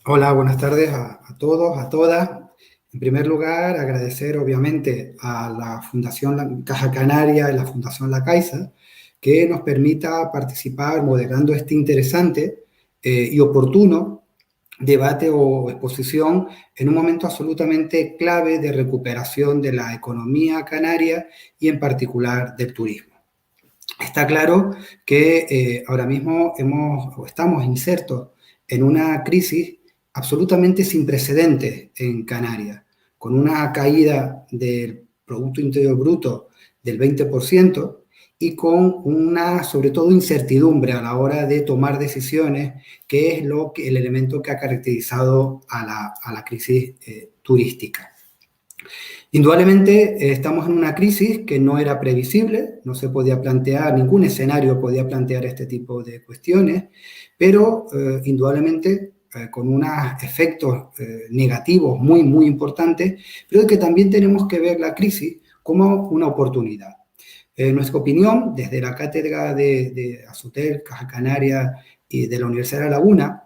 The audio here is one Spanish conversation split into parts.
Hola, buenas tardes a todos, a todas. En primer lugar, agradecer obviamente a la Fundación Caja Canaria y la Fundación La Caixa que nos permita participar moderando este interesante y oportuno debate o exposición en un momento absolutamente clave de recuperación de la economía canaria y en particular del turismo. Está claro que ahora mismo estamos insertos en una crisis absolutamente sin precedentes en Canarias, con una caída del Producto Interior Bruto del 20% y con una, sobre todo, incertidumbre a la hora de tomar decisiones, que es el elemento que ha caracterizado a la crisis turística. Indudablemente estamos en una crisis que no era previsible, no se podía plantear, ningún escenario podía plantear este tipo de cuestiones, pero indudablemente con unos efectos negativos muy importantes, pero que también tenemos que ver la crisis como una oportunidad. En nuestra opinión, desde la cátedra de Azotel, Caja Canaria y de la Universidad de La Laguna,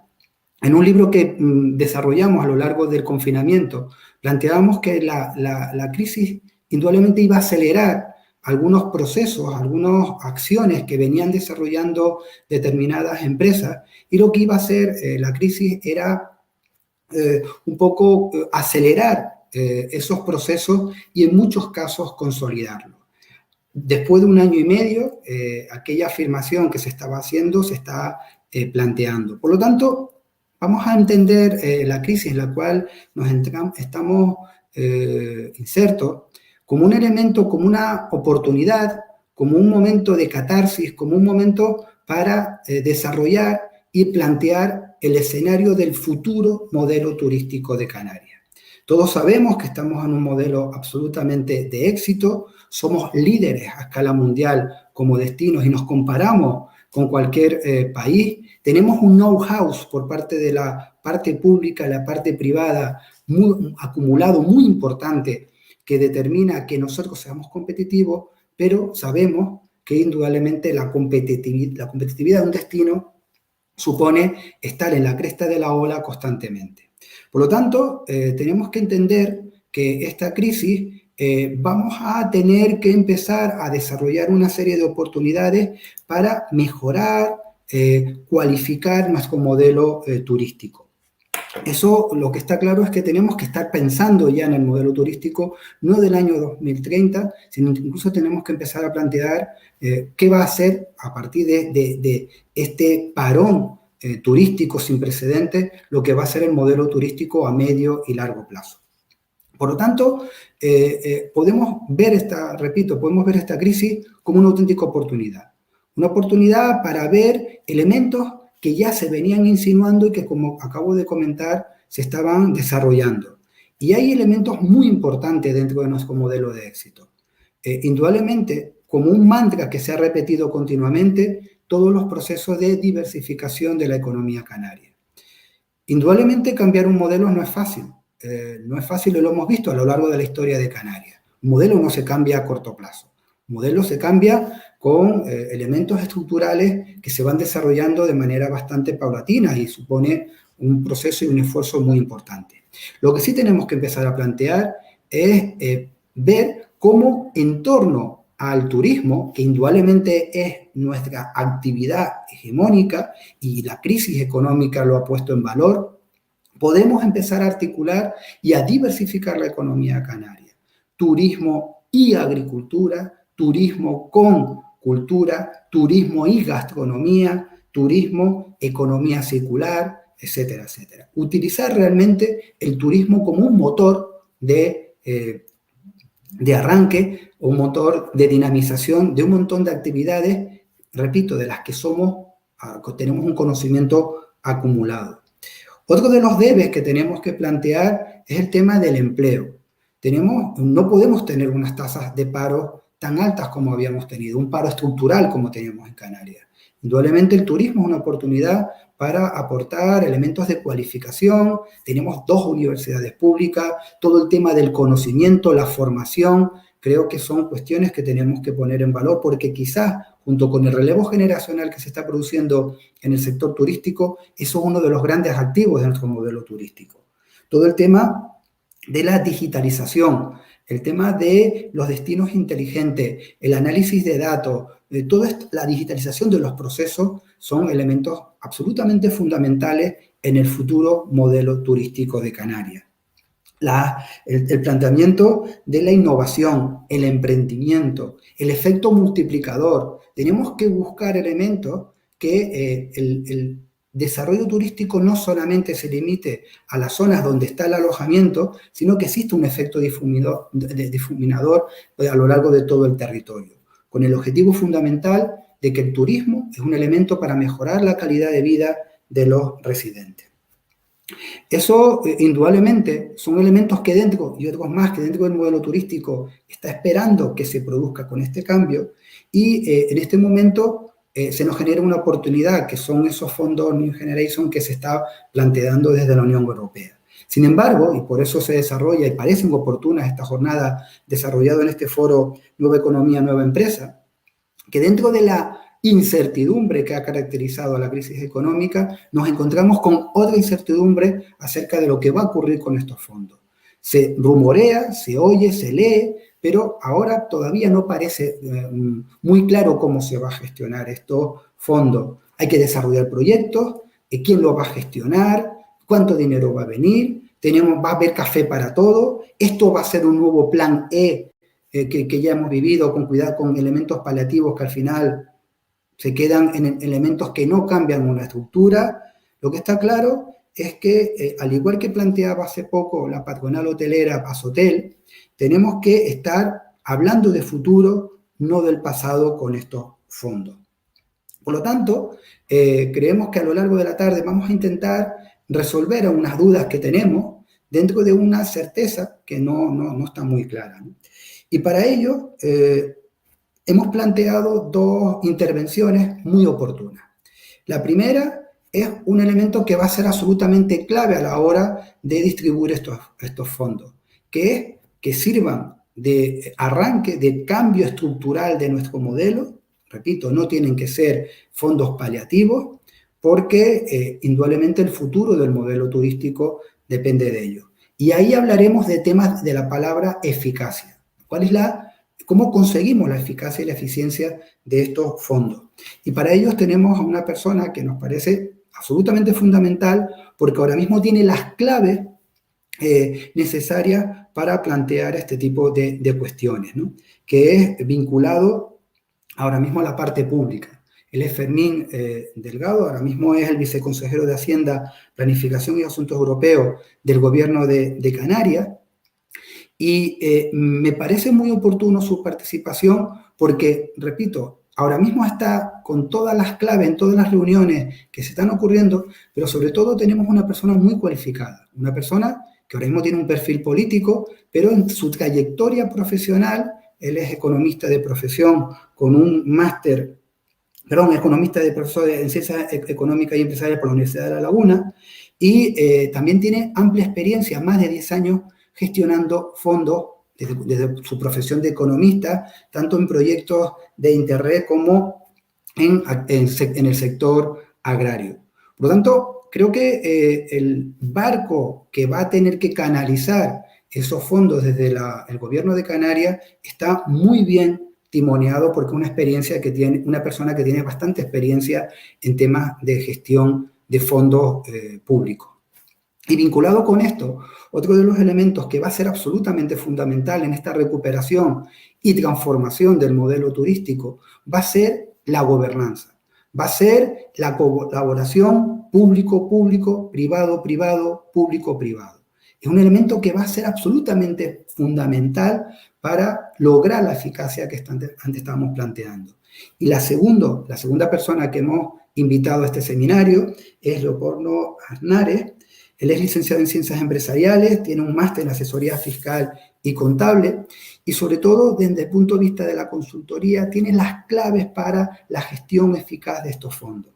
en un libro que desarrollamos a lo largo del confinamiento, planteábamos que la crisis indudablemente iba a acelerar algunos procesos, algunas acciones que venían desarrollando determinadas empresas, y lo que iba a hacer la crisis era un poco acelerar esos procesos y en muchos casos consolidarlos. Después de un año y medio, aquella afirmación que se estaba haciendo se está planteando. Por lo tanto, vamos a entender la crisis en la cual estamos insertos como un elemento, como una oportunidad, como un momento de catarsis, como un momento para desarrollar y plantear el escenario del futuro modelo turístico de Canarias. Todos sabemos que estamos en un modelo absolutamente de éxito, somos líderes a escala mundial como destinos y nos comparamos con cualquier país. Tenemos un know-how por parte de la parte pública, la parte privada, acumulado muy importante, que determina que nosotros seamos competitivos, pero sabemos que indudablemente la competitividad de un destino supone estar en la cresta de la ola constantemente. Por lo tanto, tenemos que entender que esta crisis vamos a tener que empezar a desarrollar una serie de oportunidades para mejorar, cualificar nuestro modelo turístico. Eso lo que está claro es que tenemos que estar pensando ya en el modelo turístico, no del año 2030, sino incluso tenemos que empezar a plantear qué va a hacer a partir de este parón turístico sin precedentes, lo que va a ser el modelo turístico a medio y largo plazo. Por lo tanto, podemos ver esta crisis como una auténtica oportunidad. Una oportunidad para ver elementos que ya se venían insinuando y que, como acabo de comentar, se estaban desarrollando. Y hay elementos muy importantes dentro de nuestro modelo de éxito. Indudablemente, como un mantra que se ha repetido continuamente, todos los procesos de diversificación de la economía canaria. Indudablemente, cambiar un modelo no es fácil. No es fácil y lo hemos visto a lo largo de la historia de Canarias. Un modelo no se cambia a corto plazo. Un modelo se cambia con elementos estructurales que se van desarrollando de manera bastante paulatina y supone un proceso y un esfuerzo muy importante. Lo que sí tenemos que empezar a plantear es ver cómo en torno al turismo, que indudablemente es nuestra actividad hegemónica y la crisis económica lo ha puesto en valor, podemos empezar a articular y a diversificar la economía canaria. Turismo y agricultura, turismo con cultura, turismo y gastronomía, turismo, economía circular, etcétera, etcétera. Utilizar realmente el turismo como un motor de arranque, un motor de dinamización de un montón de actividades, repito, de las que tenemos un conocimiento acumulado. Otro de los debes que tenemos que plantear es el tema del empleo. No podemos tener unas tasas de paro tan altas como habíamos tenido, un paro estructural como teníamos en Canarias. Indudablemente el turismo es una oportunidad para aportar elementos de cualificación. Tenemos 2 universidades públicas, todo el tema del conocimiento, la formación, creo que son cuestiones que tenemos que poner en valor porque quizás, junto con el relevo generacional que se está produciendo en el sector turístico, eso es uno de los grandes activos de nuestro modelo turístico. Todo el tema de la digitalización, el tema de los destinos inteligentes, el análisis de datos, toda la digitalización de los procesos son elementos absolutamente fundamentales en el futuro modelo turístico de Canarias. El planteamiento de la innovación, el emprendimiento, el efecto multiplicador. Tenemos que buscar elementos que el desarrollo turístico no solamente se limite a las zonas donde está el alojamiento, sino que existe un efecto difuminador a lo largo de todo el territorio, con el objetivo fundamental de que el turismo es un elemento para mejorar la calidad de vida de los residentes. Eso, indudablemente, son elementos que dentro, y otros más, que dentro del modelo turístico está esperando que se produzca con este cambio, y en este momento se nos genera una oportunidad, que son esos fondos New Generation que se está planteando desde la Unión Europea. Sin embargo, y por eso se desarrolla y parecen oportunas esta jornada desarrollada en este foro Nueva Economía, Nueva Empresa, que dentro de la incertidumbre que ha caracterizado a la crisis económica, nos encontramos con otra incertidumbre acerca de lo que va a ocurrir con estos fondos. Se rumorea, se oye, se lee, pero ahora todavía no parece muy claro cómo se va a gestionar estos fondos. Hay que desarrollar proyectos, quién lo va a gestionar, cuánto dinero va a venir, va a haber café para todo, esto va a ser un nuevo plan E que ya hemos vivido, con cuidado con elementos paliativos que al final se quedan en elementos que no cambian una estructura. Lo que está claro es que, al igual que planteaba hace poco la patronal hotelera Pazotel, tenemos que estar hablando de futuro, no del pasado con estos fondos. Por lo tanto, creemos que a lo largo de la tarde vamos a intentar resolver algunas dudas que tenemos dentro de una certeza que no está muy clara, ¿no? Y para ello, hemos planteado dos intervenciones muy oportunas. La primera es un elemento que va a ser absolutamente clave a la hora de distribuir estos fondos, que es que sirvan de arranque, de cambio estructural de nuestro modelo. Repito, no tienen que ser fondos paliativos, porque indudablemente el futuro del modelo turístico depende de ello. Y ahí hablaremos de temas de la palabra eficacia. ¿Cómo conseguimos la eficacia y la eficiencia de estos fondos? Y para ello tenemos a una persona que nos parece absolutamente fundamental, porque ahora mismo tiene las claves necesarias para plantear este tipo de cuestiones, ¿no? Que es vinculado ahora mismo a la parte pública. Él es Fermín Delgado, ahora mismo es el viceconsejero de Hacienda, Planificación y Asuntos Europeos del Gobierno de Canarias. Y me parece muy oportuno su participación porque, repito, ahora mismo está con todas las claves en todas las reuniones que se están ocurriendo, pero sobre todo tenemos una persona muy cualificada, una persona que ahora mismo tiene un perfil político, pero en su trayectoria profesional, él es economista de profesión con un máster, economista de profesor en Ciencias Económicas y Empresariales por la Universidad de La Laguna, y también tiene amplia experiencia, más de 10 años, gestionando fondos desde su profesión de economista, tanto en proyectos de Interreg como en el sector agrario. Por lo tanto, creo que el barco que va a tener que canalizar esos fondos desde el gobierno de Canarias está muy bien timoneado, porque una persona que tiene bastante experiencia en temas de gestión de fondos públicos. Y vinculado con esto, otro de los elementos que va a ser absolutamente fundamental en esta recuperación y transformación del modelo turístico va a ser la gobernanza, va a ser la colaboración público-público, privado-privado, público-privado. Es un elemento que va a ser absolutamente fundamental para lograr la eficacia que antes estábamos planteando. Y la segunda persona que hemos invitado a este seminario es Leopoldo Aznares. Él es licenciado en Ciencias Empresariales, tiene un máster en Asesoría Fiscal y Contable, y sobre todo, desde el punto de vista de la consultoría, tiene las claves para la gestión eficaz de estos fondos.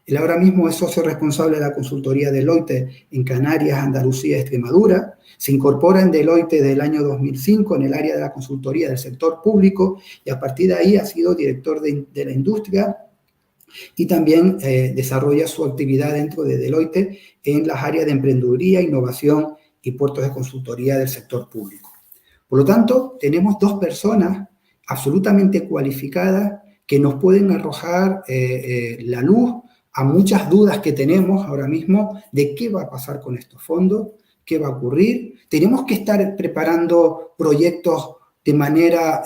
Él ahora mismo es socio responsable de la consultoría Deloitte en Canarias, Andalucía y Extremadura. Se incorpora en Deloitte desde el año 2005 en el área de la consultoría del sector público y a partir de ahí ha sido director de la industria y también desarrolla su actividad dentro de Deloitte en las áreas de emprendeduría, innovación y puertos de consultoría del sector público. Por lo tanto, tenemos dos personas absolutamente cualificadas que nos pueden arrojar la luz a muchas dudas que tenemos ahora mismo de qué va a pasar con estos fondos, qué va a ocurrir. Tenemos que estar preparando proyectos de manera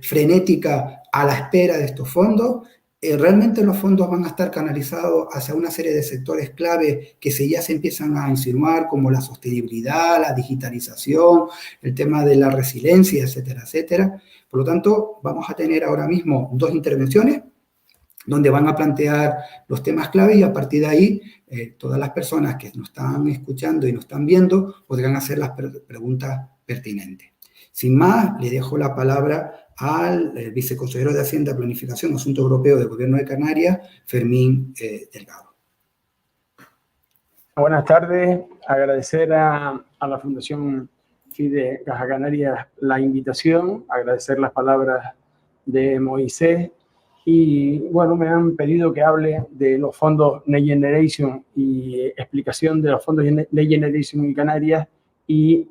frenética a la espera de estos fondos. Realmente los fondos van a estar canalizados hacia una serie de sectores clave que ya se empiezan a insinuar, como la sostenibilidad, la digitalización, el tema de la resiliencia, etcétera, etcétera. Por lo tanto, vamos a tener ahora mismo dos intervenciones donde van a plantear los temas clave y a partir de ahí todas las personas que nos están escuchando y nos están viendo podrán hacer las preguntas pertinentes. Sin más, le dejo la palabra al viceconsejero de Hacienda, Planificación y Asuntos Europeos del Gobierno de Canarias, Fermín Delgado. Buenas tardes. Agradecer a la Fundación FIDE Caja Canarias la invitación, agradecer las palabras de Moisés y, bueno, me han pedido que hable de los fondos Next Generation y explicación de los fondos Next Generation en Canarias y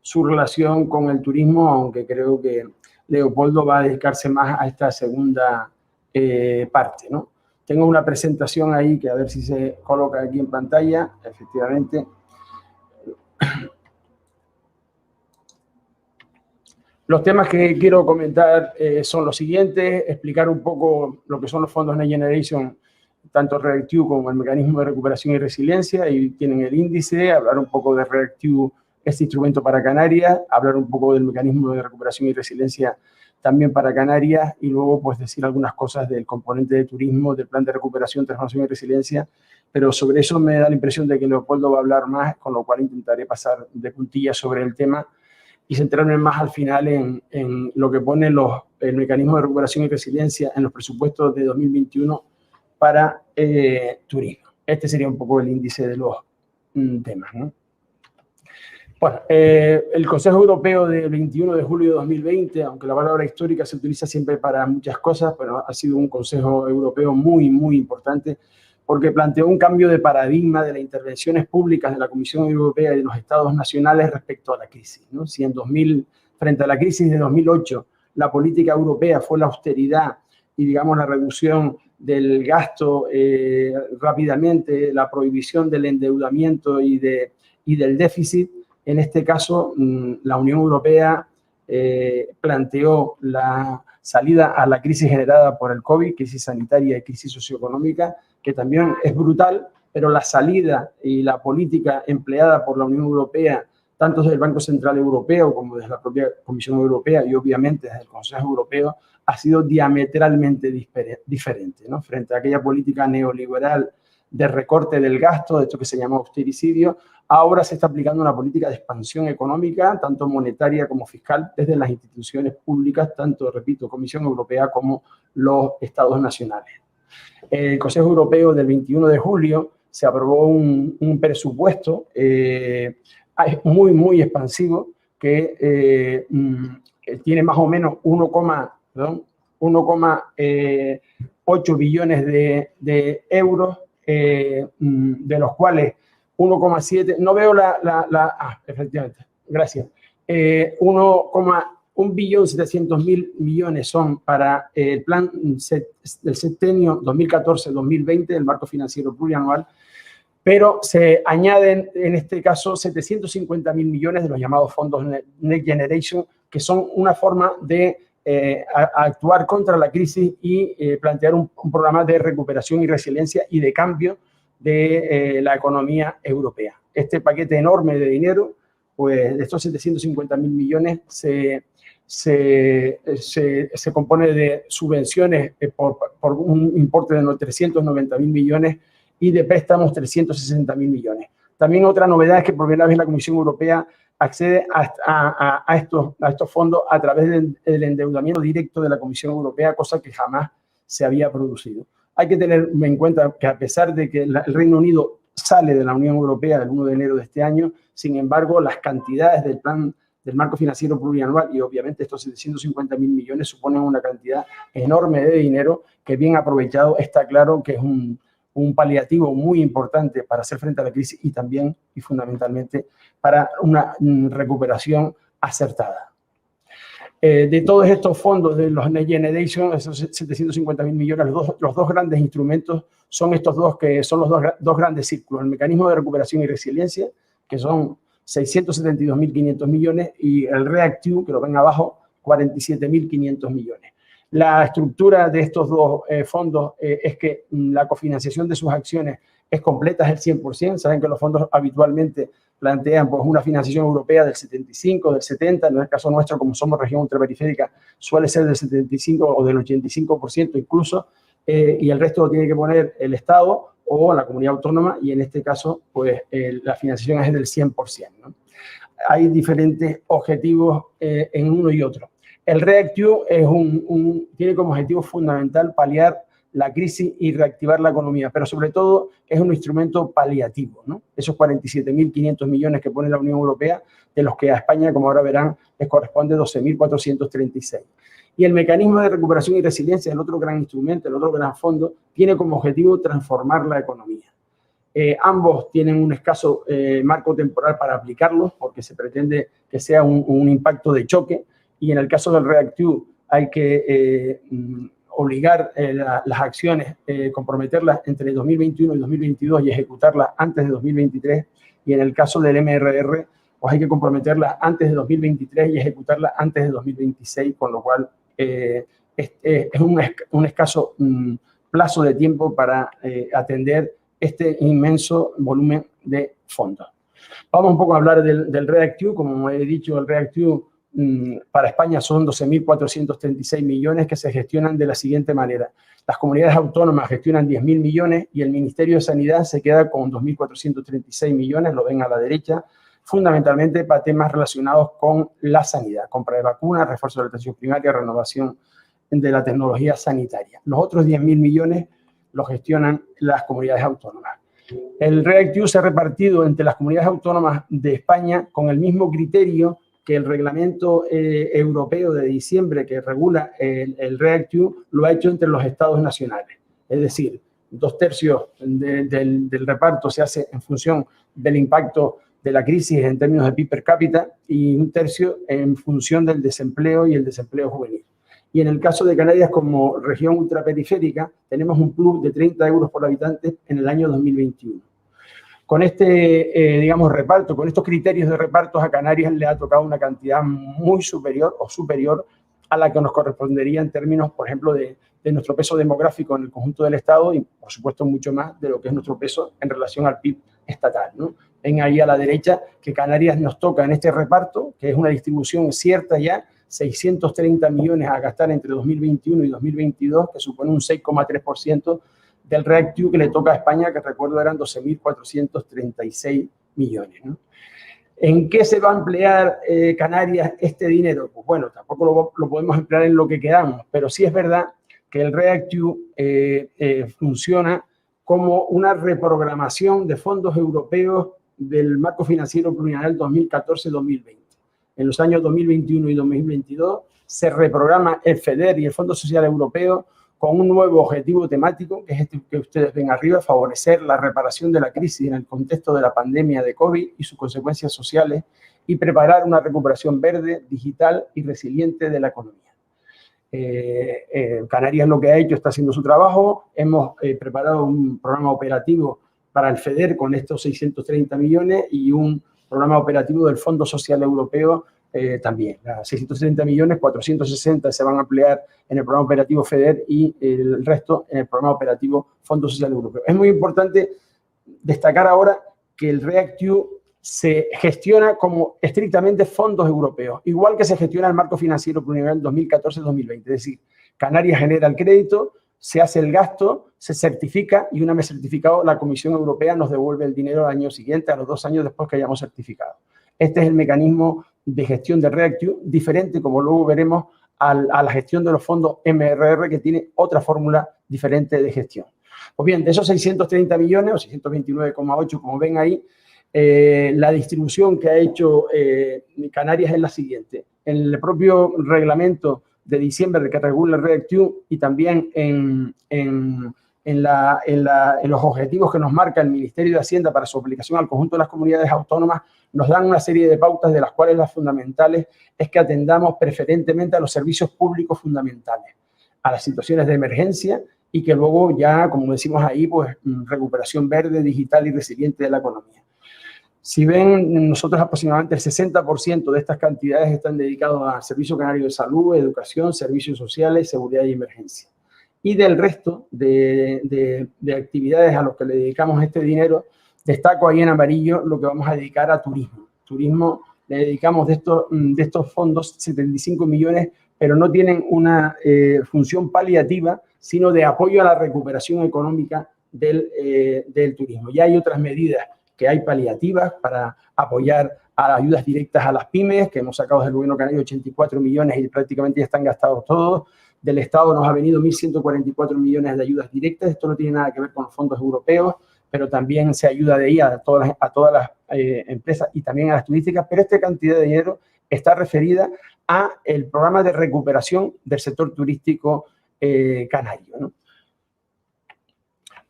su relación con el turismo, aunque creo que Leopoldo va a dedicarse más a esta segunda parte, ¿no? Tengo una presentación ahí que a ver si se coloca aquí en pantalla, efectivamente. Los temas que quiero comentar son los siguientes, explicar un poco lo que son los fondos Next Generation, tanto REACT-EU como el mecanismo de recuperación y resiliencia, y tienen el índice, hablar un poco de REACT-EU, este instrumento para Canarias, hablar un poco del mecanismo de recuperación y resiliencia también para Canarias, y luego pues decir algunas cosas del componente de turismo, del plan de recuperación, transformación y resiliencia, pero sobre eso me da la impresión de que Leopoldo va a hablar más, con lo cual intentaré pasar de puntillas sobre el tema y centrarme más al final en lo que pone el mecanismo de recuperación y resiliencia en los presupuestos de 2021 para turismo. Este sería un poco el índice de los temas, ¿no? Bueno, el Consejo Europeo del 21 de julio de 2020, aunque la palabra histórica se utiliza siempre para muchas cosas, pero ha sido un Consejo Europeo muy, muy importante porque planteó un cambio de paradigma de las intervenciones públicas de la Comisión Europea y de los Estados nacionales respecto a la crisis, ¿no? Si frente a la crisis de 2008, la política europea fue la austeridad y, digamos, la reducción del gasto rápidamente, la prohibición del endeudamiento y del déficit, en este caso, la Unión Europea planteó la salida a la crisis generada por el COVID, crisis sanitaria y crisis socioeconómica, que también es brutal, pero la salida y la política empleada por la Unión Europea, tanto desde el Banco Central Europeo como desde la propia Comisión Europea y obviamente desde el Consejo Europeo, ha sido diametralmente diferente, ¿no? Frente a aquella política neoliberal de recorte del gasto, de esto que se llama austericidio, ahora se está aplicando una política de expansión económica, tanto monetaria como fiscal, desde las instituciones públicas, tanto, repito, Comisión Europea como los Estados nacionales. El Consejo Europeo del 21 de julio se aprobó un presupuesto muy, muy expansivo que tiene más o menos 1,8 billones de euros, de los cuales 1,7, no veo efectivamente, gracias, 1.700.000 millones son para el plan del septenio 2014-2020, el marco financiero plurianual, pero se añaden en este caso 750.000 millones de los llamados fondos Next Generation, que son una forma de actuar contra la crisis y plantear un programa de recuperación y resiliencia y de cambio de la economía europea. Este paquete enorme de dinero, pues de estos 750.000 millones se compone de subvenciones por un importe de 390.000 millones y de préstamos 360.000 millones. También otra novedad es que por primera vez la Comisión Europea accede a estos fondos a través del endeudamiento directo de la Comisión Europea, cosa que jamás se había producido. hay que tener en cuenta que a pesar de que el Reino Unido sale de la Unión Europea el 1 de enero de este año, sin embargo, las cantidades del plan del marco financiero plurianual y obviamente estos 750.000 millones suponen una cantidad enorme de dinero que bien aprovechado está claro que es un paliativo muy importante para hacer frente a la crisis y también y fundamentalmente para una recuperación acertada. De todos estos fondos de los Next Generation, esos 750.000 millones, los dos grandes instrumentos son estos dos que son los dos grandes círculos, el mecanismo de recuperación y resiliencia, que son 672.500 millones, y el REACT-EU, que lo ven abajo, 47.500 millones. La estructura de estos dos fondos es que la cofinanciación de sus acciones es completa, es el 100%. Saben que los fondos habitualmente plantean pues, una financiación europea del 75, del 70. En el caso nuestro, como somos región ultraperiférica, suele ser del 75 o del 85% incluso, y el resto lo tiene que poner el Estado o la comunidad autónoma, y en este caso, pues la financiación es del 100%, ¿no? Hay diferentes objetivos en uno y otro. El REACT-EU tiene como objetivo fundamental paliar la crisis y reactivar la economía, pero sobre todo es un instrumento paliativo, ¿no? Esos 47.500 millones que pone la Unión Europea, de los que a España, como ahora verán, les corresponde 12.436. Y el mecanismo de recuperación y resiliencia, el otro gran instrumento, el otro gran fondo, tiene como objetivo transformar la economía. Ambos tienen un escaso marco temporal para aplicarlos, porque se pretende que sea un impacto de choque, y en el caso del REACT-EU hay que obligar las acciones, comprometerlas entre 2021 y 2022 y ejecutarlas antes de 2023, y en el caso del MRR, pues hay que comprometerlas antes de 2023 y ejecutarlas antes de 2026, con lo cual es un escaso plazo de tiempo para atender este inmenso volumen de fondos. Vamos un poco a hablar del REACT-EU. Como he dicho, el REACT-EU para España son 12.436 millones que se gestionan de la siguiente manera. Las comunidades autónomas gestionan 10.000 millones y el Ministerio de Sanidad se queda con 2.436 millones, lo ven a la derecha, fundamentalmente para temas relacionados con la sanidad, compra de vacunas, refuerzo de la atención primaria, renovación de la tecnología sanitaria. Los otros 10.000 millones los gestionan las comunidades autónomas. El REACT-EU se ha repartido entre las comunidades autónomas de España con el mismo criterio que el reglamento europeo de diciembre que regula el REACT-EU lo ha hecho entre los estados nacionales. Es decir, 2/3 del reparto se hace en función del impacto de la crisis en términos de PIB per cápita y 1/3 en función del desempleo y el desempleo juvenil. Y en el caso de Canarias, como región ultraperiférica, tenemos un plus de 30 euros por habitante en el año 2021. Con este, digamos, reparto, con estos criterios de reparto, a Canarias le ha tocado una cantidad muy superior o superior a la que nos correspondería en términos, por ejemplo, de nuestro peso demográfico en el conjunto del Estado y, por supuesto, mucho más de lo que es nuestro peso en relación al PIB estatal, ¿no? Ven ahí a la derecha que Canarias nos toca en este reparto, que es una distribución cierta ya, 630 millones a gastar entre 2021 y 2022, que supone un 6,3% del REACT-EU que le toca a España, que recuerdo eran 12.436 millones, ¿no? ¿En qué se va a emplear Canarias este dinero? Pues bueno, tampoco lo podemos emplear en lo que queramos, pero sí es verdad que el REACT-EU funciona como una reprogramación de fondos europeos del marco financiero plurianual 2014-2020. En los años 2021 y 2022 se reprograma el FEDER y el Fondo Social Europeo con un nuevo objetivo temático, que es este que ustedes ven arriba, favorecer la reparación de la crisis en el contexto de la pandemia de COVID y sus consecuencias sociales y preparar una recuperación verde, digital y resiliente de la economía. Canarias lo que ha hecho está haciendo su trabajo. Hemos preparado un programa operativo para el FEDER con estos 630 millones y un programa operativo del Fondo Social Europeo también. 630 millones, 460 se van a emplear en el programa operativo FEDER y el resto en el programa operativo Fondo Social Europeo. Es muy importante destacar ahora que el REACT-EU se gestiona como estrictamente fondos europeos, igual que se gestiona el marco financiero plurianual 2014-2020. Es decir, Canarias genera el crédito, se hace el gasto, se certifica y una vez certificado la Comisión Europea nos devuelve el dinero al año siguiente, a los 2 años después que hayamos certificado. Este es el mecanismo de gestión del REACT-EU, diferente, como luego veremos, a la gestión de los fondos MRR, que tiene otra fórmula diferente de gestión. Pues bien, de esos 630 millones, o 629,8, como ven ahí, la distribución que ha hecho Canarias es la siguiente. En el propio reglamento de diciembre que regula el REACT-EU y también en los objetivos que nos marca el Ministerio de Hacienda para su aplicación al conjunto de las comunidades autónomas, nos dan una serie de pautas, de las cuales las fundamentales es que atendamos preferentemente a los servicios públicos fundamentales, a las situaciones de emergencia, y que luego ya, como decimos ahí, pues recuperación verde, digital y resiliente de la economía. Si ven, nosotros aproximadamente el 60% de estas cantidades están dedicados al Servicio Canario de Salud, Educación, Servicios Sociales, Seguridad y Emergencia. Y del resto de actividades a los que le dedicamos este dinero, destaco ahí en amarillo lo que vamos a dedicar a turismo. Turismo, le dedicamos de estos fondos 75 millones, pero no tienen una función paliativa, sino de apoyo a la recuperación económica del turismo. Ya hay otras medidas que hay paliativas para apoyar a las ayudas directas a las pymes, que hemos sacado del gobierno canario 84 millones y prácticamente ya están gastados todos. Del Estado nos ha venido 1.144 millones de ayudas directas. Esto no tiene nada que ver con los fondos europeos, pero también se ayuda de ahí a todas las empresas y también a las turísticas. Pero esta cantidad de dinero está referida a el programa de recuperación del sector turístico canario, ¿no?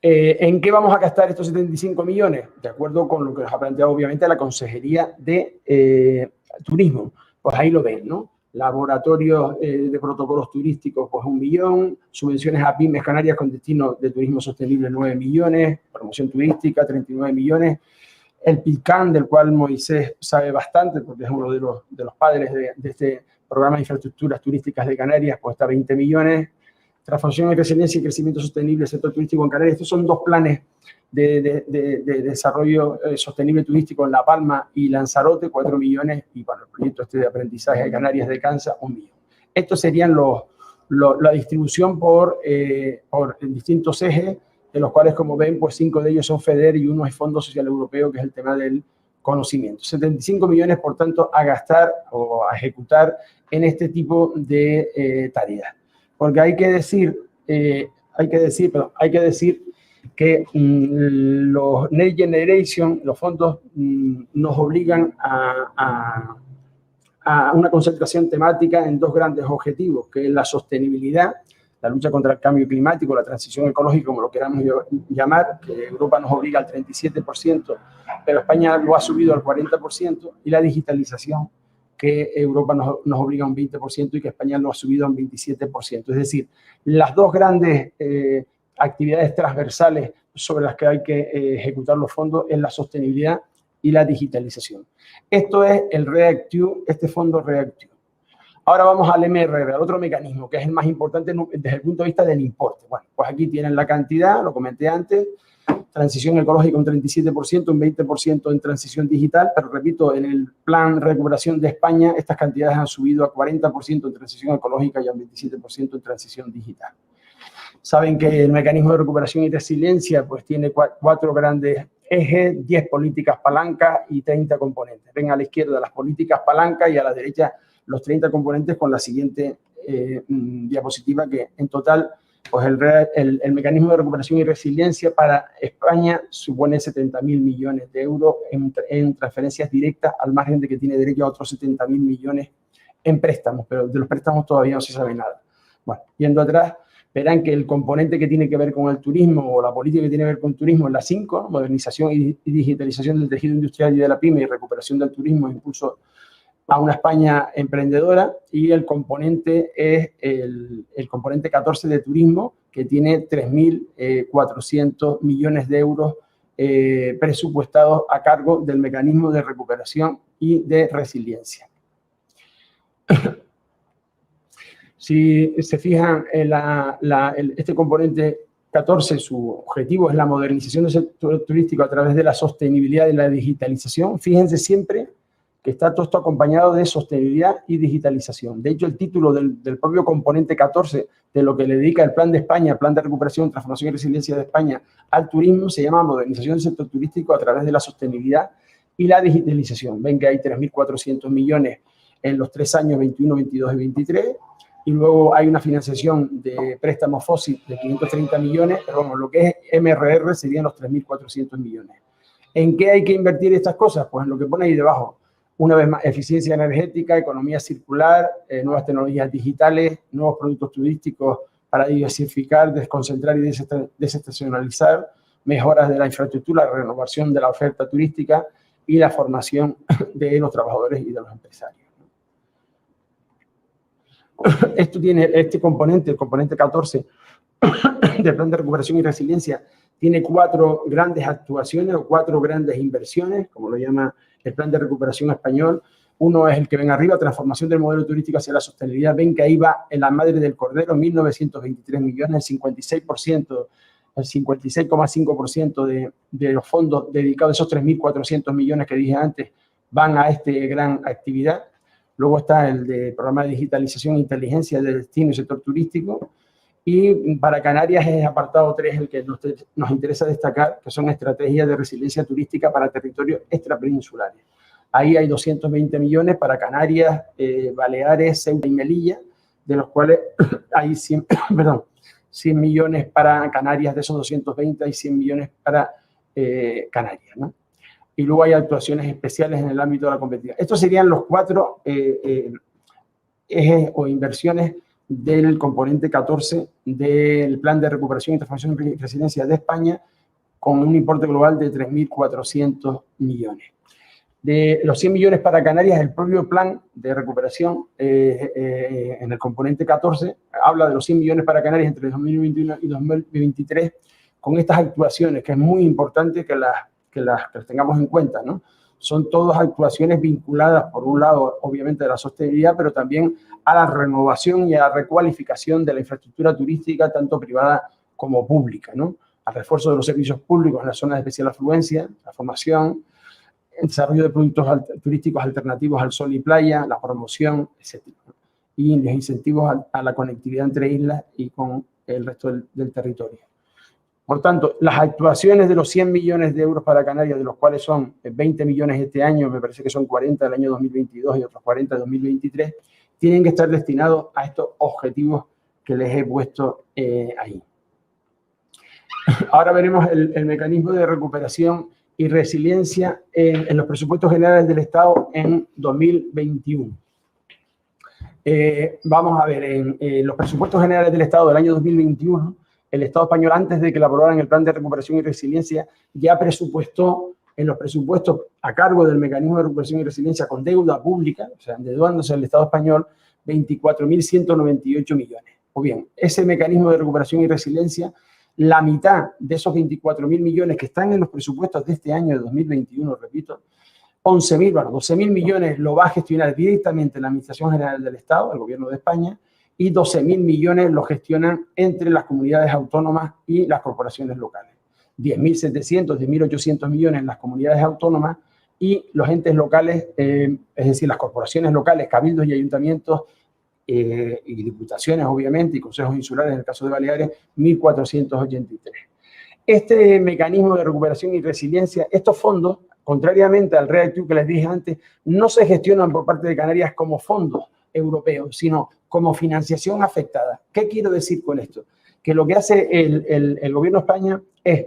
¿En qué vamos a gastar estos 75 millones? De acuerdo con lo que nos ha planteado, obviamente, la Consejería de Turismo. Pues ahí lo ven, ¿no? Laboratorios de protocolos turísticos, pues 1 millón. Subvenciones a pymes canarias con destino de turismo sostenible, 9 millones. Promoción turística, 39 millones. El PICAN, del cual Moisés sabe bastante, porque es uno de los padres de este programa de infraestructuras turísticas de Canarias, pues está 20 millones. Transformación y resiliencia y crecimiento sostenible del sector turístico en Canarias. Estos son dos planes de desarrollo sostenible turístico en La Palma y Lanzarote, 4 millones, y para el proyecto de aprendizaje de Canarias de Cansa, 1 millón. Estos serían la distribución por distintos ejes, de los cuales, como ven, pues 5 de ellos son FEDER y uno es Fondo Social Europeo, que es el tema del conocimiento. 75 millones, por tanto, a gastar o a ejecutar en este tipo de tareas. Porque hay que decir que los Next Generation, los fondos, nos obligan a una concentración temática en dos grandes objetivos, que es la sostenibilidad, la lucha contra el cambio climático, la transición ecológica, como lo queramos llamar, que Europa nos obliga al 37%, pero España lo ha subido al 40%, y la digitalización, que Europa nos obliga a un 20% y que España lo ha subido a un 27%. Es decir, las dos grandes actividades transversales sobre las que hay que ejecutar los fondos es la sostenibilidad y la digitalización. Esto es el REACT-EU, este fondo REACT-EU. Ahora vamos al MRR, al otro mecanismo, que es el más importante desde el punto de vista del importe. Bueno, pues aquí tienen la cantidad, lo comenté antes, transición ecológica un 37%, un 20% en transición digital, pero repito, en el plan de recuperación de España, estas cantidades han subido a 40% en transición ecológica y a 27% en transición digital. Saben que el mecanismo de recuperación y resiliencia pues tiene 4 grandes ejes, 10 políticas palancas y 30 componentes. Ven a la izquierda las políticas palancas y a la derecha los 30 componentes, con la siguiente diapositiva, que en total pues el mecanismo de recuperación y resiliencia para España supone 70.000 millones de euros en transferencias directas, al margen de que tiene derecho a otros 70.000 millones en préstamos, pero de los préstamos todavía no se sabe nada. Bueno, yendo atrás, verán que el componente que tiene que ver con el turismo, o la política que tiene que ver con turismo, es la 5, ¿no? Modernización y digitalización del tejido industrial y de la pyme y recuperación del turismo, impulso a una España emprendedora, y el componente es el componente 14 de turismo, que tiene 3.400 millones de euros presupuestados a cargo del mecanismo de recuperación y de resiliencia. Si se fijan en este componente 14, su objetivo es la modernización del sector turístico a través de la sostenibilidad y la digitalización. Fíjense siempre que está todo esto acompañado de sostenibilidad y digitalización. De hecho, el título del propio componente 14, de lo que le dedica el Plan de España, Plan de Recuperación, Transformación y Resiliencia de España al turismo, se llama Modernización del sector turístico a través de la sostenibilidad y la digitalización. Ven que hay 3.400 millones en los 3 años, 21, 22 y 23. y luego hay una financiación de préstamos fósil de 530 millones, pero bueno, lo que es MRR serían los 3.400 millones. ¿En qué hay que invertir estas cosas? Pues en lo que pone ahí debajo. Una vez más, eficiencia energética, economía circular, nuevas tecnologías digitales, nuevos productos turísticos para diversificar, desconcentrar y desestacionalizar, mejoras de la infraestructura, renovación de la oferta turística y la formación de los trabajadores y de los empresarios. Esto tiene este componente, el componente 14 del Plan de Recuperación y Resiliencia, tiene 4 grandes actuaciones o 4 grandes inversiones, como lo llama el Plan de Recuperación español. Uno es el que ven arriba, transformación del modelo turístico hacia la sostenibilidad. Ven que ahí va en la madre del cordero, 1.923 millones, el 56%, el 56,5% de los fondos dedicados, esos 3.400 millones que dije antes, van a esta gran actividad. Luego está el de programa de digitalización e inteligencia del destino y sector turístico. Y para Canarias es apartado 3 el que nos interesa destacar, que son estrategias de resiliencia turística para territorios extrapeninsulares. Ahí hay 220 millones para Canarias, Baleares, Ceuta y Melilla, de los cuales hay 100 millones para Canarias, de esos 220 hay 100 millones para Canarias, ¿no? Y luego hay actuaciones especiales en el ámbito de la competitividad. Estos serían los 4 ejes o inversiones del componente 14 del Plan de Recuperación, Transformación y Resiliencia de España, con un importe global de 3.400 millones. De los 100 millones para Canarias, el propio Plan de Recuperación en el componente 14 habla de los 100 millones para Canarias entre 2021 y 2023, con estas actuaciones, que es muy importante que las tengamos en cuenta, ¿no? Son todas actuaciones vinculadas, por un lado, obviamente, a la sostenibilidad, pero también a la renovación y a la recualificación de la infraestructura turística, tanto privada como pública, ¿no? Al refuerzo de los servicios públicos en las zonas de especial afluencia, la formación, el desarrollo de productos turísticos alternativos al sol y playa, la promoción, etc. Y los incentivos a la conectividad entre islas y con el resto del territorio. Por tanto, las actuaciones de los 100 millones de euros para Canarias, de los cuales son 20 millones este año, me parece que son 40 del año 2022 y otros 40 de 2023, tienen que estar destinados a estos objetivos que les he puesto ahí. Ahora veremos el mecanismo de recuperación y resiliencia en los presupuestos generales del Estado en 2021. Vamos a ver, en los presupuestos generales del Estado del año 2021, el Estado español, antes de que elaboraran el Plan de Recuperación y Resiliencia, ya presupuestó en los presupuestos a cargo del Mecanismo de Recuperación y Resiliencia con deuda pública, o sea, endeudándose el Estado español, 24.198 millones. O bien, ese Mecanismo de Recuperación y Resiliencia, la mitad de esos 24.000 millones que están en los presupuestos de este año, de 2021, repito, 12.000 millones lo va a gestionar directamente la Administración General del Estado, el Gobierno de España, y 12.000 millones lo gestionan entre las comunidades autónomas y las corporaciones locales. 10.700, 10.800 millones en las comunidades autónomas y los entes locales, es decir, las corporaciones locales, cabildos y ayuntamientos y diputaciones, obviamente, y consejos insulares, en el caso de Baleares, 1.483. Este mecanismo de recuperación y resiliencia, estos fondos, contrariamente al REACT-EU que les dije antes, no se gestionan por parte de Canarias como fondos europeos, sino como financiación afectada. ¿Qué quiero decir con esto? Que lo que hace el Gobierno de España es,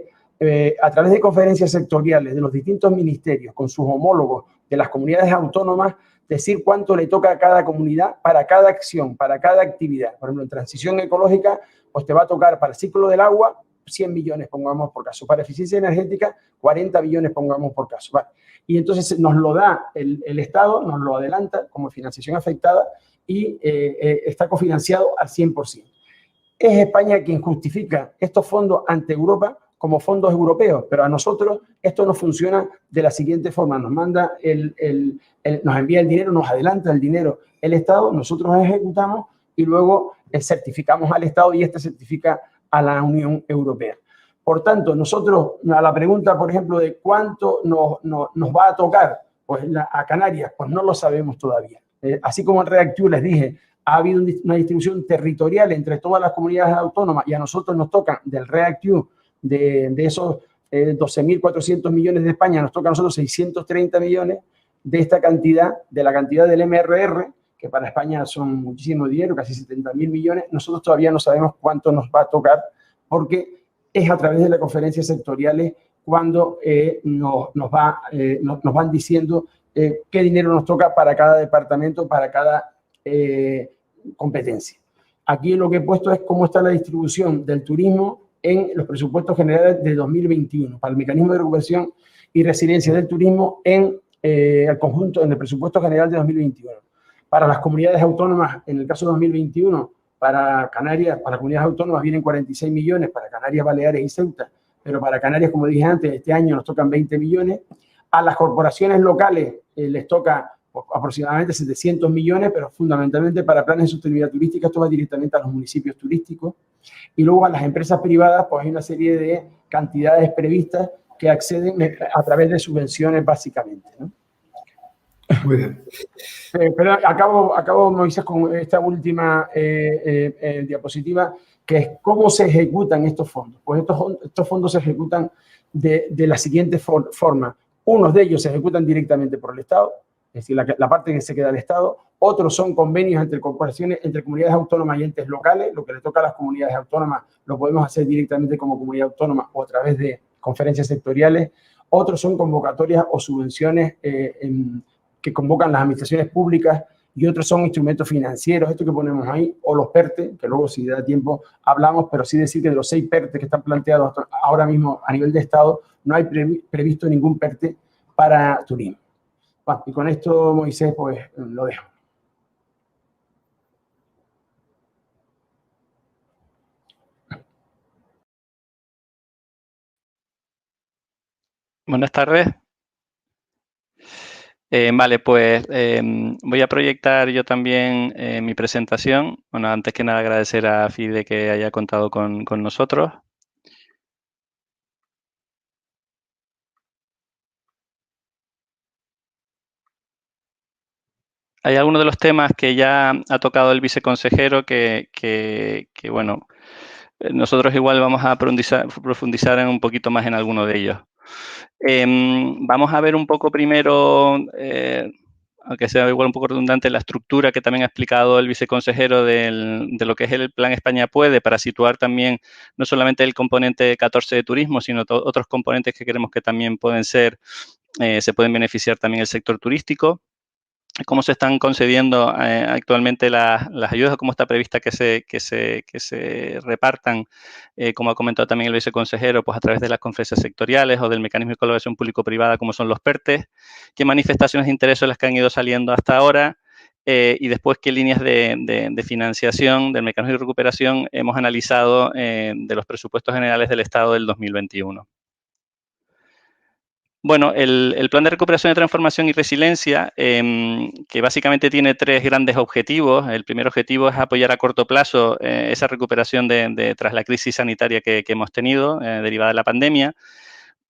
a través de conferencias sectoriales de los distintos ministerios, con sus homólogos de las comunidades autónomas, decir cuánto le toca a cada comunidad para cada acción, para cada actividad. Por ejemplo, en transición ecológica, pues te va a tocar para el ciclo del agua 100 millones, pongamos por caso. Para eficiencia energética, 40 millones, pongamos por caso. Vale. Y entonces nos lo da el Estado, nos lo adelanta como financiación afectada y está cofinanciado al 100%. Es España quien justifica estos fondos ante Europa como fondos europeos, pero a nosotros esto no funciona de la siguiente forma. Nos manda nos envía el dinero, nos adelanta el dinero el Estado, nosotros ejecutamos y luego certificamos al Estado y este certifica a la Unión Europea. Por tanto, nosotros, a la pregunta, por ejemplo, de cuánto nos va a tocar pues, a Canarias, pues no lo sabemos todavía. Así como en REACT-EU les dije, ha habido una distribución territorial entre todas las comunidades autónomas y a nosotros nos tocan del REACT-EU, de esos 12.400 millones de España, nos toca a nosotros 630 millones de esta cantidad, de la cantidad del MRR, que para España son muchísimo dinero, casi 70.000 millones. Nosotros todavía no sabemos cuánto nos va a tocar, porque es a través de las conferencias sectoriales cuando nos van diciendo qué dinero nos toca para cada departamento, para cada competencia. Aquí lo que he puesto es cómo está la distribución del turismo en los presupuestos generales de 2021 para el mecanismo de recuperación y resiliencia del turismo en el conjunto, en el presupuesto general de 2021. Para las comunidades autónomas, en el caso de 2021, para Canarias, para comunidades autónomas vienen 46 millones, para Canarias, Baleares y Ceuta, pero para Canarias, como dije antes, este año nos tocan 20 millones. A las corporaciones locales les toca aproximadamente 700 millones, pero fundamentalmente para planes de sostenibilidad turística, esto va directamente a los municipios turísticos. Y luego a las empresas privadas, pues hay una serie de cantidades previstas que acceden a través de subvenciones básicamente, ¿no? Muy bien. Pero acabo, Moisés, con esta última diapositiva, que es cómo se ejecutan estos fondos. Pues estos fondos se ejecutan de la siguiente forma. Unos de ellos se ejecutan directamente por el Estado, es decir, la parte que se queda al Estado. Otros son convenios entre corporaciones, entre comunidades autónomas y entes locales. Lo que le toca a las comunidades autónomas lo podemos hacer directamente como comunidad autónoma o a través de conferencias sectoriales. Otros son convocatorias o subvenciones que convocan las administraciones públicas, y otros son instrumentos financieros, esto que ponemos ahí, o los PERTE, que luego si da tiempo hablamos, pero sí decir que de los 6 PERTE que están planteados ahora mismo a nivel de Estado, no hay previsto ningún PERTE para turismo. Bueno, y con esto, Moisés, pues lo dejo. Buenas tardes. Vale, pues voy a proyectar yo también mi presentación. Bueno, antes que nada agradecer a FIDE que haya contado con nosotros. Hay algunos de los temas que ya ha tocado el viceconsejero que bueno, nosotros igual vamos a profundizar un poquito más en alguno de ellos. Vamos a ver un poco primero, aunque sea igual un poco redundante, la estructura que también ha explicado el viceconsejero de lo que es el Plan España Puede, para situar también no solamente el componente 14 de turismo, sino otros componentes que creemos que también pueden ser, se pueden beneficiar también el sector turístico. Cómo se están concediendo actualmente las ayudas, cómo está prevista que se repartan, como ha comentado también el viceconsejero, pues a través de las conferencias sectoriales o del mecanismo de colaboración público-privada, como son los PERTE, qué manifestaciones de interés son las que han ido saliendo hasta ahora, y después qué líneas de financiación del mecanismo de recuperación hemos analizado de los presupuestos generales del Estado del 2021. Bueno, el Plan de Recuperación, Transformación y Resiliencia, que básicamente tiene 3 grandes objetivos. El primer objetivo es apoyar a corto plazo esa recuperación tras la crisis sanitaria que hemos tenido derivada de la pandemia.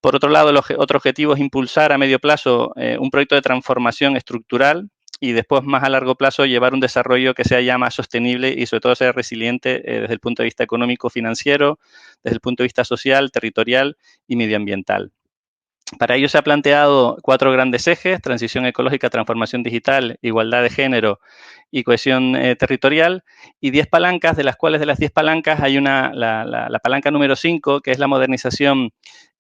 Por otro lado, otro objetivo es impulsar a medio plazo un proyecto de transformación estructural, y después, más a largo plazo, llevar un desarrollo que sea ya más sostenible y sobre todo sea resiliente desde el punto de vista económico, financiero, desde el punto de vista social, territorial y medioambiental. Para ello se ha planteado 4 grandes ejes: transición ecológica, transformación digital, igualdad de género y cohesión territorial, y 10 palancas, de las cuales de las 10 palancas hay la palanca número 5, que es la modernización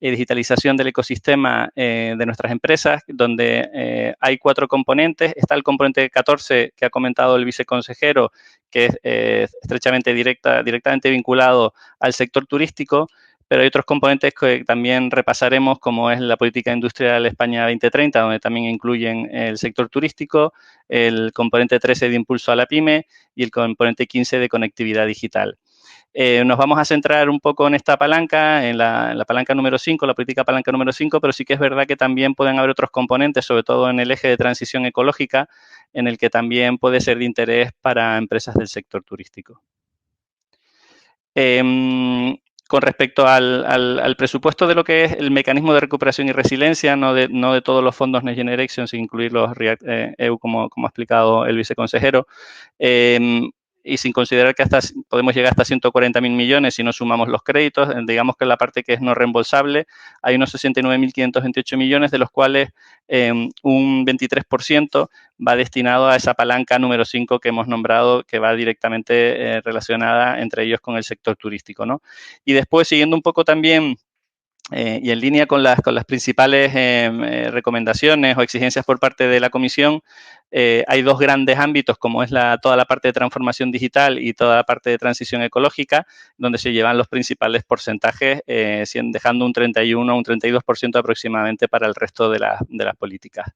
y digitalización del ecosistema de nuestras empresas, donde hay 4 componentes. Está el componente 14 que ha comentado el viceconsejero, que es estrechamente directamente vinculado al sector turístico, pero hay otros componentes que también repasaremos, como es la política industrial España 2030, donde también incluyen el sector turístico, el componente 13 de impulso a la pyme y el componente 15 de conectividad digital. Nos vamos a centrar un poco en esta palanca, en la palanca número 5, la política palanca número 5, pero sí que es verdad que también pueden haber otros componentes, sobre todo en el eje de transición ecológica, en el que también puede ser de interés para empresas del sector turístico. Con respecto al presupuesto de lo que es el mecanismo de recuperación y resiliencia, no de todos los fondos Next Generation, sin incluir los REACT-EU, como ha explicado el viceconsejero, y sin considerar que podemos llegar hasta 140.000 millones si no sumamos los créditos, digamos que en la parte que es no reembolsable hay unos 69.528 millones, de los cuales un 23% va destinado a esa palanca número 5 que hemos nombrado, que va directamente relacionada entre ellos con el sector turístico, ¿no? Y después, siguiendo un poco también y en línea con las principales recomendaciones o exigencias por parte de la Comisión, hay dos grandes ámbitos, como es toda la parte de transformación digital y toda la parte de transición ecológica, donde se llevan los principales porcentajes, dejando un 31 o un 32% aproximadamente para el resto de las políticas.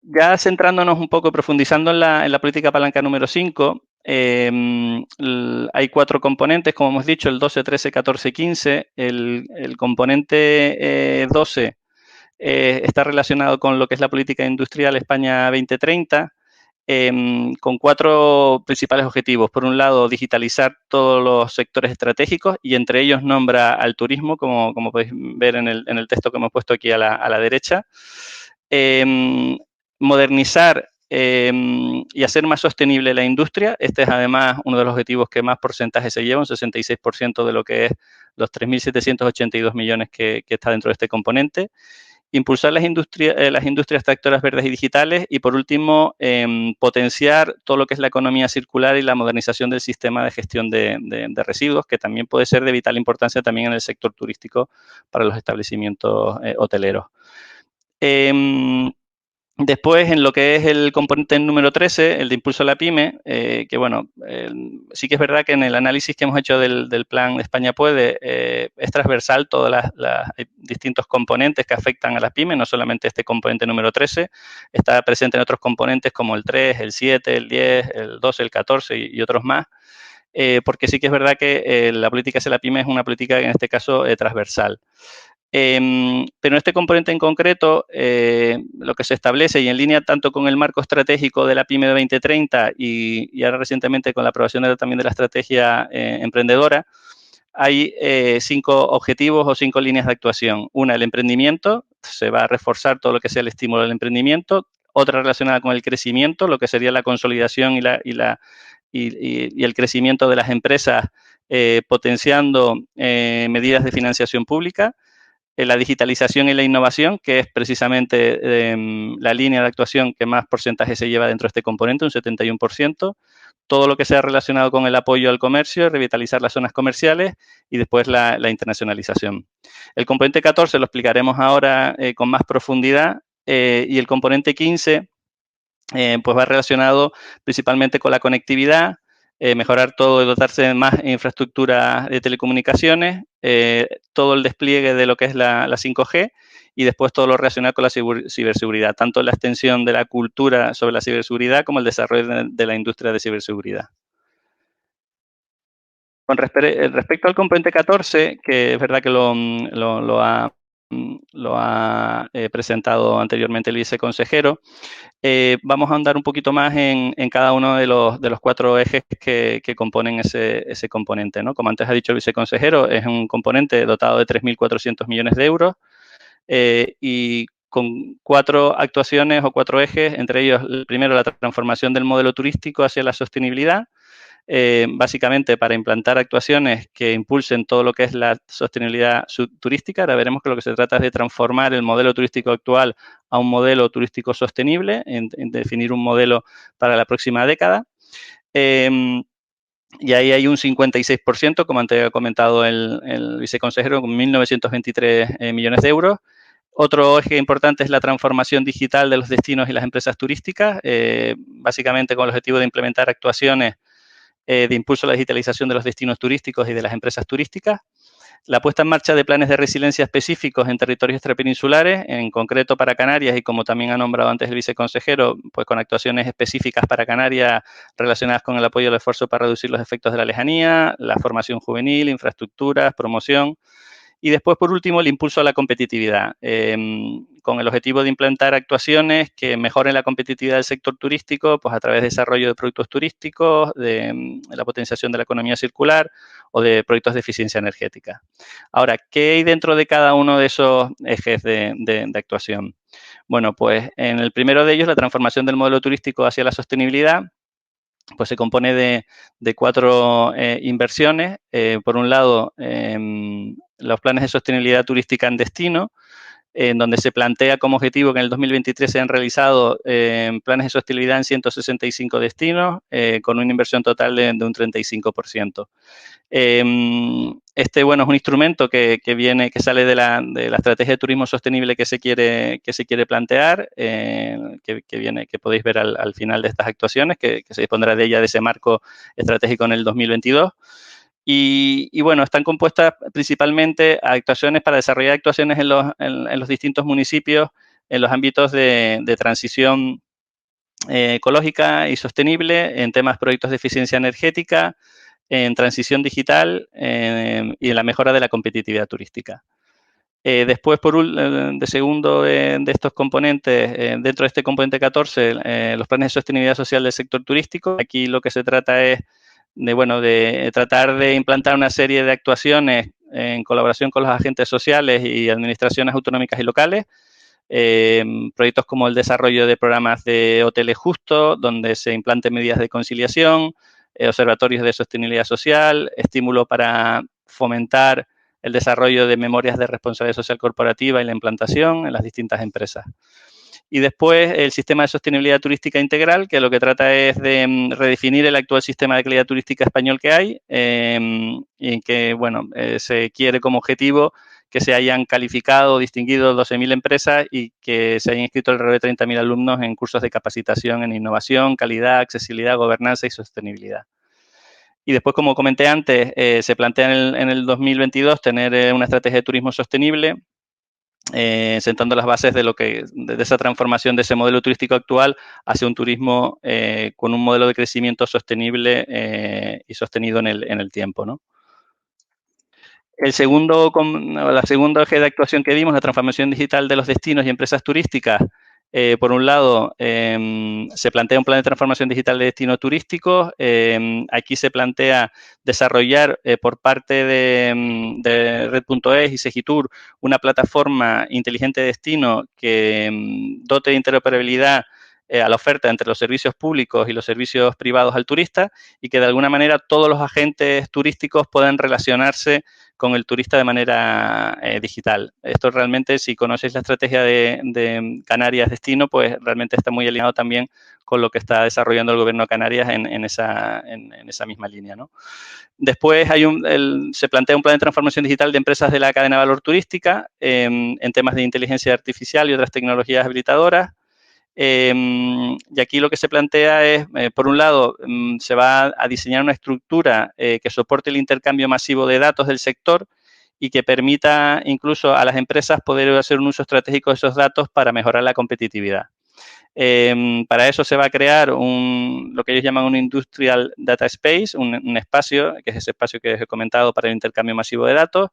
Ya centrándonos un poco, profundizando en la política palanca número 5, hay 4 componentes, como hemos dicho, el 12, 13, 14, 15. El componente 12 está relacionado con lo que es la política industrial España 2030, con 4 principales objetivos. Por un lado, digitalizar todos los sectores estratégicos y entre ellos nombra al turismo, como podéis ver en el texto que hemos puesto aquí a la derecha. Modernizar y hacer más sostenible la industria. Este es además uno de los objetivos que más porcentaje se lleva, un 66% de lo que es los 3.782 millones que está dentro de este componente. Impulsar las industrias tractoras verdes y digitales y, por último, potenciar todo lo que es la economía circular y la modernización del sistema de gestión de residuos, que también puede ser de vital importancia también en el sector turístico para los establecimientos hoteleros. Después, en lo que es el componente número 13, el de impulso a la pyme, que bueno, sí que es verdad que en el análisis que hemos hecho del plan España Puede, es transversal todos los distintos componentes que afectan a la pyme, no solamente este componente número 13, está presente en otros componentes como el 3, el 7, el 10, el 12, el 14 y otros más, porque sí que es verdad que la política hacia la pyme es una política, en este caso, transversal. Pero en este componente en concreto, lo que se establece y en línea tanto con el marco estratégico de la PYME de 2030 y ahora recientemente con la aprobación también de la estrategia emprendedora, hay 5 objetivos o 5 líneas de actuación. Una, el emprendimiento, se va a reforzar todo lo que sea el estímulo del emprendimiento. Otra relacionada con el crecimiento, lo que sería la consolidación y el crecimiento de las empresas, potenciando medidas de financiación pública. La digitalización y la innovación, que es precisamente la línea de actuación que más porcentaje se lleva dentro de este componente, un 71%. Todo lo que sea relacionado con el apoyo al comercio, revitalizar las zonas comerciales y después la internacionalización. El componente 14 lo explicaremos ahora con más profundidad y el componente 15 pues va relacionado principalmente con la conectividad, mejorar todo y dotarse de más infraestructura de telecomunicaciones, todo el despliegue de lo que es la 5G y después todo lo relacionado con la ciberseguridad, tanto la extensión de la cultura sobre la ciberseguridad como el desarrollo de la industria de ciberseguridad. Con respecto al componente 14, que es verdad que lo ha presentado anteriormente el viceconsejero, vamos a andar un poquito más en cada uno de los 4 ejes que componen ese componente, ¿no? Como antes ha dicho el viceconsejero, es un componente dotado de 3.400 millones de euros y con 4 actuaciones o 4 ejes, entre ellos, el primero, la transformación del modelo turístico hacia la sostenibilidad, básicamente para implantar actuaciones que impulsen todo lo que es la sostenibilidad turística. Ahora veremos que lo que se trata es de transformar el modelo turístico actual a un modelo turístico sostenible, en definir un modelo para la próxima década. Y ahí hay un 56%, como antes ha comentado el viceconsejero, con 1.923 millones de euros. Otro eje importante es la transformación digital de los destinos y las empresas turísticas, básicamente con el objetivo de implementar actuaciones de impulso a la digitalización de los destinos turísticos y de las empresas turísticas. La puesta en marcha de planes de resiliencia específicos en territorios extrapeninsulares, en concreto para Canarias y como también ha nombrado antes el viceconsejero, pues con actuaciones específicas para Canarias relacionadas con el apoyo al esfuerzo para reducir los efectos de la lejanía, la formación juvenil, infraestructuras, promoción. Y después, por último, el impulso a la competitividad, con el objetivo de implantar actuaciones que mejoren la competitividad del sector turístico, pues a través de desarrollo de productos turísticos, de la potenciación de la economía circular o de proyectos de eficiencia energética. Ahora, ¿qué hay dentro de cada uno de esos ejes de actuación? Bueno, pues en el primero de ellos, la transformación del modelo turístico hacia la sostenibilidad, pues se compone de 4 inversiones. Por un lado, los planes de sostenibilidad turística en destino, en donde se plantea como objetivo que en el 2023 se han realizado planes de sostenibilidad en 165 destinos, con una inversión total de un 35%. Este, bueno, es un instrumento que sale de la estrategia de turismo sostenible que se quiere plantear, que podéis ver al final de estas actuaciones, que se dispondrá de ella, de ese marco estratégico en el 2022. Y bueno, están compuestas principalmente actuaciones para desarrollar actuaciones en los distintos municipios, en los ámbitos de transición ecológica y sostenible, en temas proyectos de eficiencia energética, en transición digital y en la mejora de la competitividad turística. Después, de segundo de estos componentes, dentro de este componente 14, los planes de sostenibilidad social del sector turístico. Aquí lo que se trata es de tratar de implantar una serie de actuaciones en colaboración con los agentes sociales y administraciones autonómicas y locales. Proyectos como el desarrollo de programas de hoteles justos, donde se implanten medidas de conciliación, observatorios de sostenibilidad social, estímulo para fomentar el desarrollo de memorias de responsabilidad social corporativa y la implantación en las distintas empresas. Y después el sistema de sostenibilidad turística integral, que lo que trata es de redefinir el actual sistema de calidad turística español que hay y que, se quiere como objetivo que se hayan calificado o distinguido 12.000 empresas y que se hayan inscrito alrededor de 30.000 alumnos en cursos de capacitación en innovación, calidad, accesibilidad, gobernanza y sostenibilidad. Y después, como comenté antes, se plantea en el 2022 tener una estrategia de turismo sostenible, sentando las bases de esa transformación de ese modelo turístico actual hacia un turismo con un modelo de crecimiento sostenible y sostenido en el tiempo, ¿no? La segunda eje de actuación que vimos, la transformación digital de los destinos y empresas turísticas. Por un lado, se plantea un plan de transformación digital de destinos turísticos. Aquí se plantea desarrollar por parte de Red.es y Segitur una plataforma inteligente de destino que dote de interoperabilidad a la oferta entre los servicios públicos y los servicios privados al turista y que de alguna manera todos los agentes turísticos puedan relacionarse con el turista de manera digital. Esto realmente, si conocéis la estrategia de Canarias Destino, pues realmente está muy alineado también con lo que está desarrollando el Gobierno de Canarias en esa misma línea, ¿no? Después se plantea un plan de transformación digital de empresas de la cadena de valor turística en temas de inteligencia artificial y otras tecnologías habilitadoras. Y aquí lo que se plantea es, por un lado, se va a diseñar una estructura que soporte el intercambio masivo de datos del sector y que permita incluso a las empresas poder hacer un uso estratégico de esos datos para mejorar la competitividad. Para eso se va a crear lo que ellos llaman un Industrial Data Space, un espacio, que es ese espacio que os he comentado para el intercambio masivo de datos.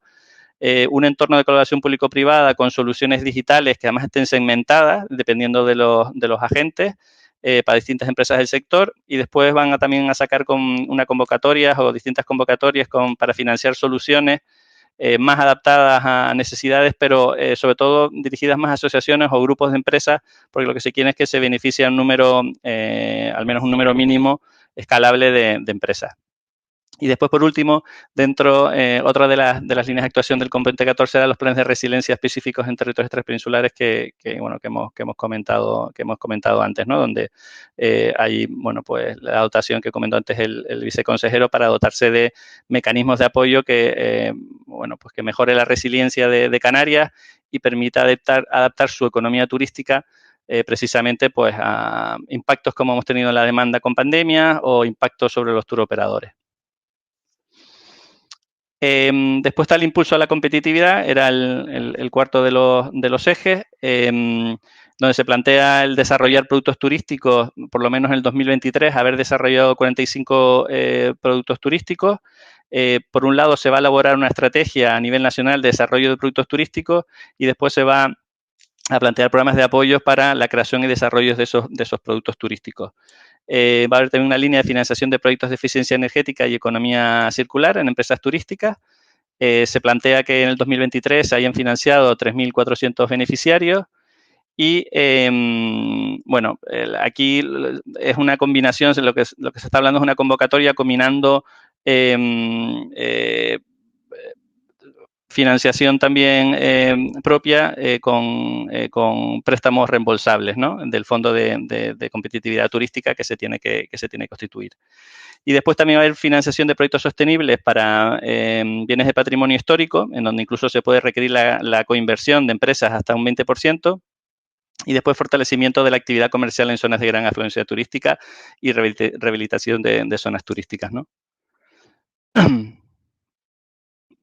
Un entorno de colaboración público-privada con soluciones digitales que además estén segmentadas dependiendo de los agentes para distintas empresas del sector y después van también a sacar con una convocatoria o distintas convocatorias para financiar soluciones más adaptadas a necesidades, pero sobre todo dirigidas más a asociaciones o grupos de empresas, porque lo que se quiere es que se beneficie al menos un número mínimo escalable de empresas. Y después, por último, otra de las líneas de actuación del componente 14 eran los planes de resiliencia específicos en territorios transpeninsulares que hemos comentado antes, ¿no? Donde hay, pues la dotación que comentó antes el viceconsejero para dotarse de mecanismos de apoyo que mejore la resiliencia de Canarias y permita adaptar su economía turística precisamente pues a impactos como hemos tenido en la demanda con pandemia o impactos sobre los turoperadores. Después está el impulso a la competitividad, era el cuarto de los ejes, donde se plantea el desarrollar productos turísticos, por lo menos en el 2023, haber desarrollado 45 productos turísticos. Por un lado, se va a elaborar una estrategia a nivel nacional de desarrollo de productos turísticos y después se va a plantear programas de apoyo para la creación y desarrollo de esos productos turísticos. Va a haber también una línea de financiación de proyectos de eficiencia energética y economía circular en empresas turísticas. Se plantea que en el 2023 se hayan financiado 3.400 beneficiarios y, bueno, aquí es una combinación, lo que se está hablando es una convocatoria combinando financiación también propia con préstamos reembolsables, ¿no? Del Fondo de Competitividad Turística que se tiene que constituir. Y después también va a haber financiación de proyectos sostenibles para bienes de patrimonio histórico, en donde incluso se puede requerir la coinversión de empresas hasta un 20%. Y después fortalecimiento de la actividad comercial en zonas de gran afluencia turística y rehabilitación de zonas turísticas, ¿no?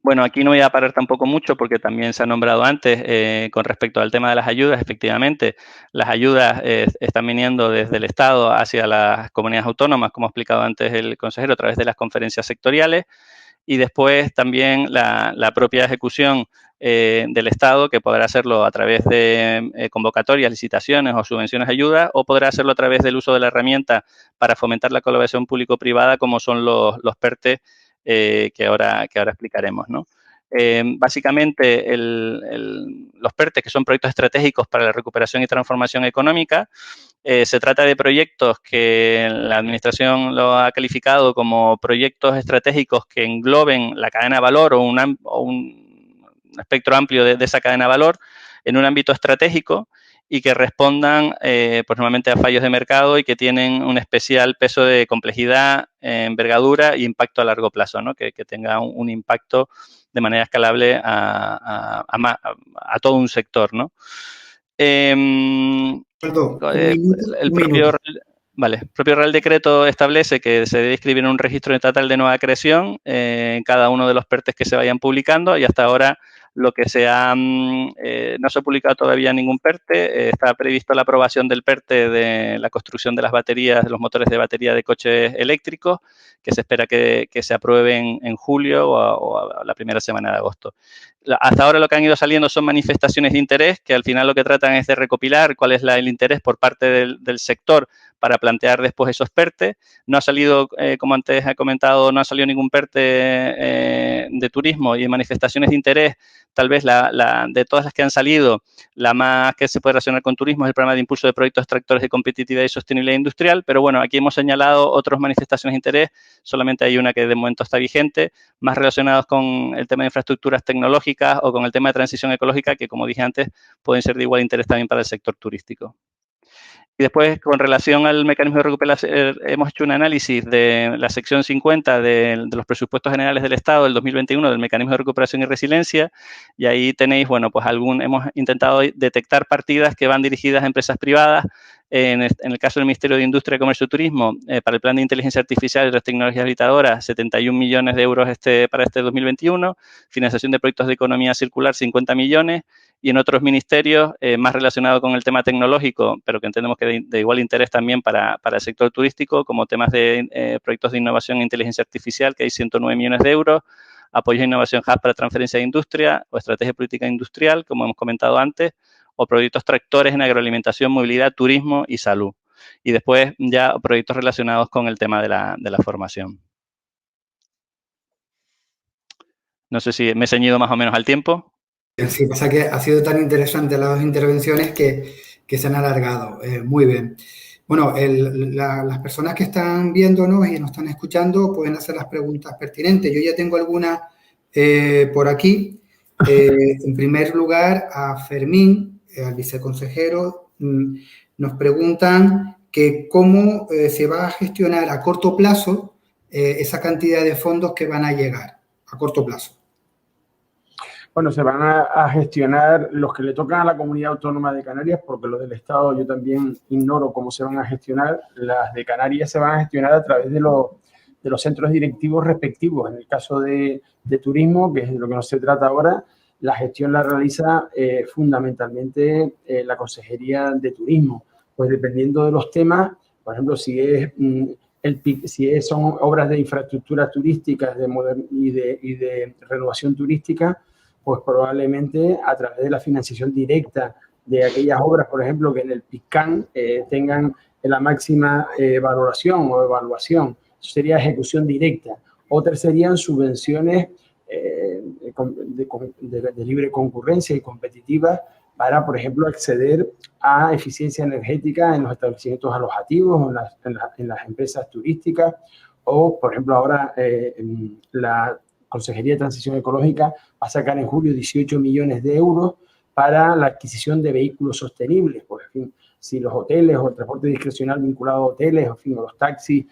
Bueno, aquí no voy a parar tampoco mucho porque también se ha nombrado antes con respecto al tema de las ayudas. Efectivamente, las ayudas están viniendo desde el Estado hacia las comunidades autónomas, como ha explicado antes el consejero, a través de las conferencias sectoriales. Y después también la propia ejecución del Estado, que podrá hacerlo a través de convocatorias, licitaciones o subvenciones de ayuda, o podrá hacerlo a través del uso de la herramienta para fomentar la colaboración público-privada, como son los PERTE, que ahora explicaremos, ¿no? Básicamente, los PERTE, que son proyectos estratégicos para la recuperación y transformación económica, se trata de proyectos que la Administración lo ha calificado como proyectos estratégicos que engloben la cadena de valor o un espectro amplio de esa cadena de valor en un ámbito estratégico y que respondan pues normalmente a fallos de mercado y que tienen un especial peso de complejidad, envergadura y impacto a largo plazo, ¿no? Que tenga un impacto de manera escalable a todo un sector, ¿no? Perdón, El propio Real Decreto establece que se debe inscribir en un registro estatal de nueva creación en cada uno de los PERTEs que se vayan publicando y hasta ahora lo que no se ha publicado todavía ningún PERTE. Está previsto la aprobación del PERTE de la construcción de las baterías, de los motores de batería de coches eléctricos, que se espera que se aprueben en julio o a la primera semana de agosto. Hasta ahora lo que han ido saliendo son manifestaciones de interés que al final lo que tratan es de recopilar cuál es el interés por parte del sector para plantear después esos PERTE. No ha salido, como antes he comentado, no ha salido ningún PERTE de turismo y de manifestaciones de interés. Tal vez de todas las que han salido, la más que se puede relacionar con turismo es el programa de impulso de proyectos tractores de competitividad y sostenibilidad industrial, pero bueno, aquí hemos señalado otras manifestaciones de interés, solamente hay una que de momento está vigente, más relacionados con el tema de infraestructuras tecnológicas o con el tema de transición ecológica, que como dije antes, pueden ser de igual interés también para el sector turístico. Y después, con relación al mecanismo de recuperación, hemos hecho un análisis de la sección 50 de los presupuestos generales del Estado del 2021 del mecanismo de recuperación y resiliencia, y ahí tenéis, bueno, pues hemos intentado detectar partidas que van dirigidas a empresas privadas. En el caso del Ministerio de Industria, Comercio y Turismo, para el Plan de Inteligencia Artificial y otras tecnologías habilitadoras, 71 millones de euros para este 2021, financiación de proyectos de economía circular, 50 millones, y en otros ministerios más relacionados con el tema tecnológico, pero que entendemos que de igual interés también para el sector turístico, como temas de proyectos de innovación e inteligencia artificial, que hay 109 millones de euros, apoyo a innovación hub para transferencia de industria o estrategia de política industrial, como hemos comentado antes, o proyectos tractores en agroalimentación, movilidad, turismo y salud. Y después ya proyectos relacionados con el tema de la formación. No sé si me he ceñido más o menos al tiempo. Sí, pasa que ha sido tan interesante las dos intervenciones que se han alargado. Muy bien. Bueno, las personas que están viéndonos y nos están escuchando pueden hacer las preguntas pertinentes. Yo ya tengo algunas por aquí. En primer lugar, a Fermín, al viceconsejero, nos preguntan que cómo se va a gestionar a corto plazo esa cantidad de fondos que van a llegar a corto plazo. Bueno, se van a gestionar los que le tocan a la Comunidad Autónoma de Canarias, porque los del Estado yo también ignoro cómo se van a gestionar. Las de Canarias se van a gestionar a través de los centros directivos respectivos. En el caso de turismo, que es de lo que nos se trata ahora, la gestión la realiza fundamentalmente la Consejería de Turismo. Pues dependiendo de los temas, por ejemplo, si son obras de infraestructuras turísticas y de renovación turística, pues probablemente a través de la financiación directa de aquellas obras, por ejemplo, que en el PICCAN tengan la máxima valoración o evaluación. Eso sería ejecución directa. Otras serían subvenciones de libre concurrencia y competitivas para, por ejemplo, acceder a eficiencia energética en los establecimientos alojativos o en las empresas turísticas, o, por ejemplo, ahora la Consejería de Transición Ecológica va a sacar en julio 18 millones de euros para la adquisición de vehículos sostenibles. Pues, en fin, si los hoteles o el transporte discrecional vinculado a hoteles, o los taxis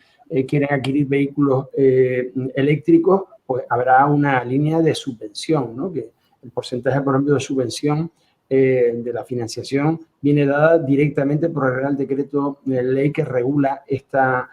quieren adquirir vehículos eléctricos, pues habrá una línea de subvención, ¿no? Que el porcentaje, por ejemplo, de subvención de la financiación viene dada directamente por el Real Decreto de Ley que regula estas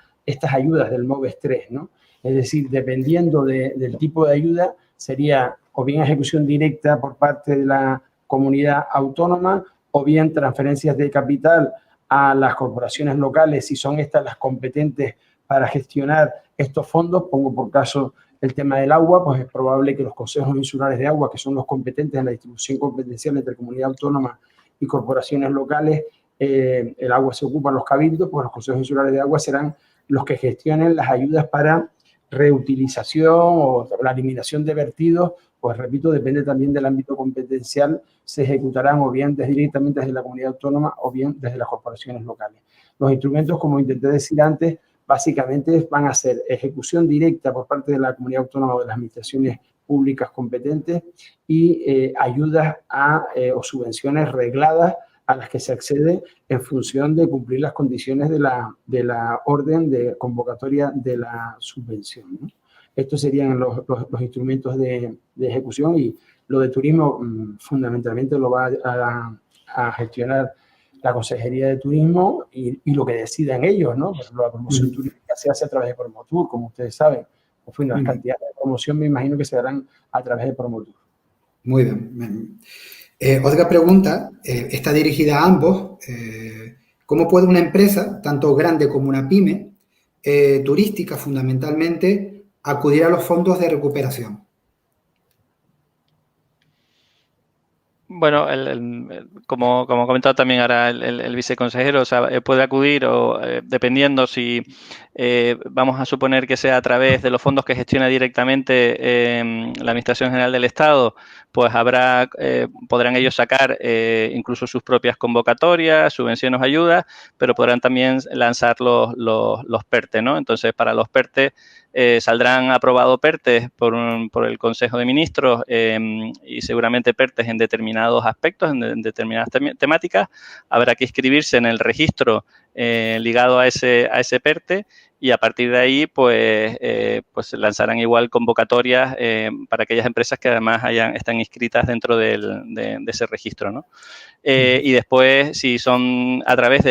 ayudas del MOVES 3, ¿no? Es decir, dependiendo del tipo de ayuda, sería o bien ejecución directa por parte de la comunidad autónoma o bien transferencias de capital a las corporaciones locales, si son estas las competentes para gestionar estos fondos. Pongo por caso el tema del agua, pues es probable que los consejos insulares de agua, que son los competentes en la distribución competencial entre comunidad autónoma y corporaciones locales, el agua se ocupa en los cabildos, pues los consejos insulares de agua serán los que gestionen las ayudas para reutilización o la eliminación de vertidos. Pues repito, depende también del ámbito competencial, se ejecutarán o bien directamente desde la comunidad autónoma o bien desde las corporaciones locales. Los instrumentos, como intenté decir antes, básicamente van a ser ejecución directa por parte de la comunidad autónoma o de las administraciones públicas competentes y ayudas o subvenciones regladas a las que se accede en función de cumplir las condiciones de la orden de convocatoria de la subvención, ¿no? Estos serían los instrumentos de ejecución, y lo de turismo fundamentalmente lo va a gestionar la Consejería de Turismo y lo que decidan ellos, ¿no? Por ejemplo, la promoción turística se hace a través de Promotur, como ustedes saben. En fin, las cantidades de promoción me imagino que se harán a través de Promotur. Muy bien. Otra pregunta, está dirigida a ambos. ¿Cómo puede una empresa, tanto grande como una pyme, turística fundamentalmente, acudir a los fondos de recuperación? Bueno, como ha comentado también ahora el viceconsejero, o sea, puede acudir o dependiendo si vamos a suponer que sea a través de los fondos que gestiona directamente la Administración General del Estado, pues podrán ellos sacar incluso sus propias convocatorias, subvenciones o ayudas, pero podrán también lanzar los PERTE, ¿no? Entonces, para los PERTE saldrán aprobados PERTE por el Consejo de Ministros y seguramente PERTE en determinados aspectos, en determinadas temáticas. Habrá que inscribirse en el registro ligado a ese PERTE, y a partir de ahí pues lanzarán igual convocatorias para aquellas empresas que además están inscritas dentro de ese registro, ¿no? Y después, si son a través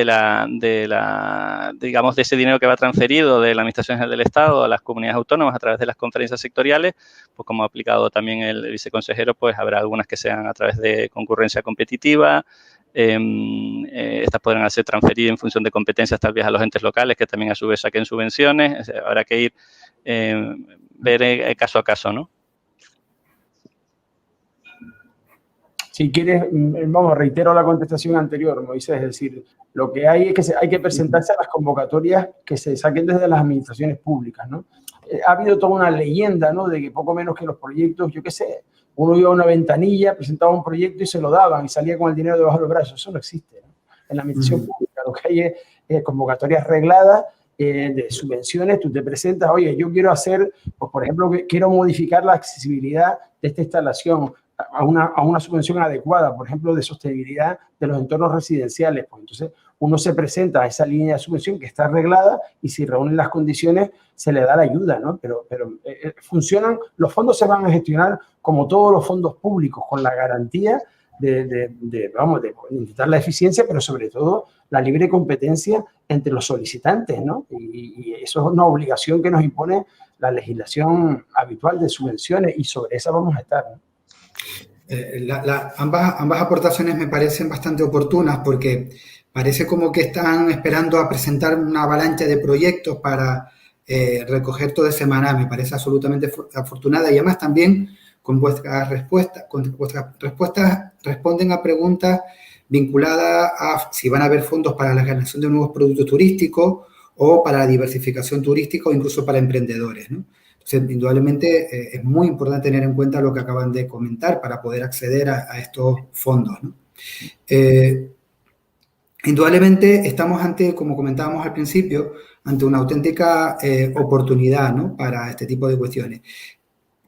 digamos, de ese dinero que va transferido de la Administración General del Estado a las comunidades autónomas a través de las conferencias sectoriales, pues como ha aplicado también el viceconsejero, pues habrá algunas que sean a través de concurrencia competitiva. Estas podrán ser transferidas en función de competencias tal vez a los entes locales, que también a su vez saquen subvenciones. Habrá que ir ver caso a caso, ¿no? Si quieres, reitero la contestación anterior, Moisés, es decir, lo que hay es que hay que presentarse a las convocatorias que se saquen desde las administraciones públicas, ¿no? Ha habido toda una leyenda, ¿no?, de que poco menos que los proyectos, yo qué sé, uno iba a una ventanilla, presentaba un proyecto y se lo daban y salía con el dinero debajo del brazo. Eso no existe, ¿no? En la administración pública lo que hay es convocatorias regladas de subvenciones. Tú te presentas, oye, yo quiero hacer, pues, por ejemplo, quiero modificar la accesibilidad de esta instalación a una subvención adecuada, por ejemplo, de sostenibilidad de los entornos residenciales. Pues entonces uno se presenta a esa línea de subvención que está arreglada y si reúnen las condiciones se le da la ayuda, ¿no? Pero funcionan, los fondos se van a gestionar como todos los fondos públicos, con la garantía de intentar la eficiencia, pero sobre todo la libre competencia entre los solicitantes, ¿no? Y eso es una obligación que nos impone la legislación habitual de subvenciones, y sobre esa vamos a estar, ¿no? Ambas aportaciones me parecen bastante oportunas, porque parece como que están esperando a presentar una avalancha de proyectos para recoger todo ese maná. Me parece absolutamente afortunada, y además también con vuestras respuestas responden a preguntas vinculada a si van a haber fondos para la generación de nuevos productos turísticos o para la diversificación turística o incluso para emprendedores, ¿no? Entonces, indudablemente, es muy importante tener en cuenta lo que acaban de comentar para poder acceder a estos fondos, ¿no? Indudablemente, estamos ante, como comentábamos al principio, ante una auténtica oportunidad, ¿no?, para este tipo de cuestiones.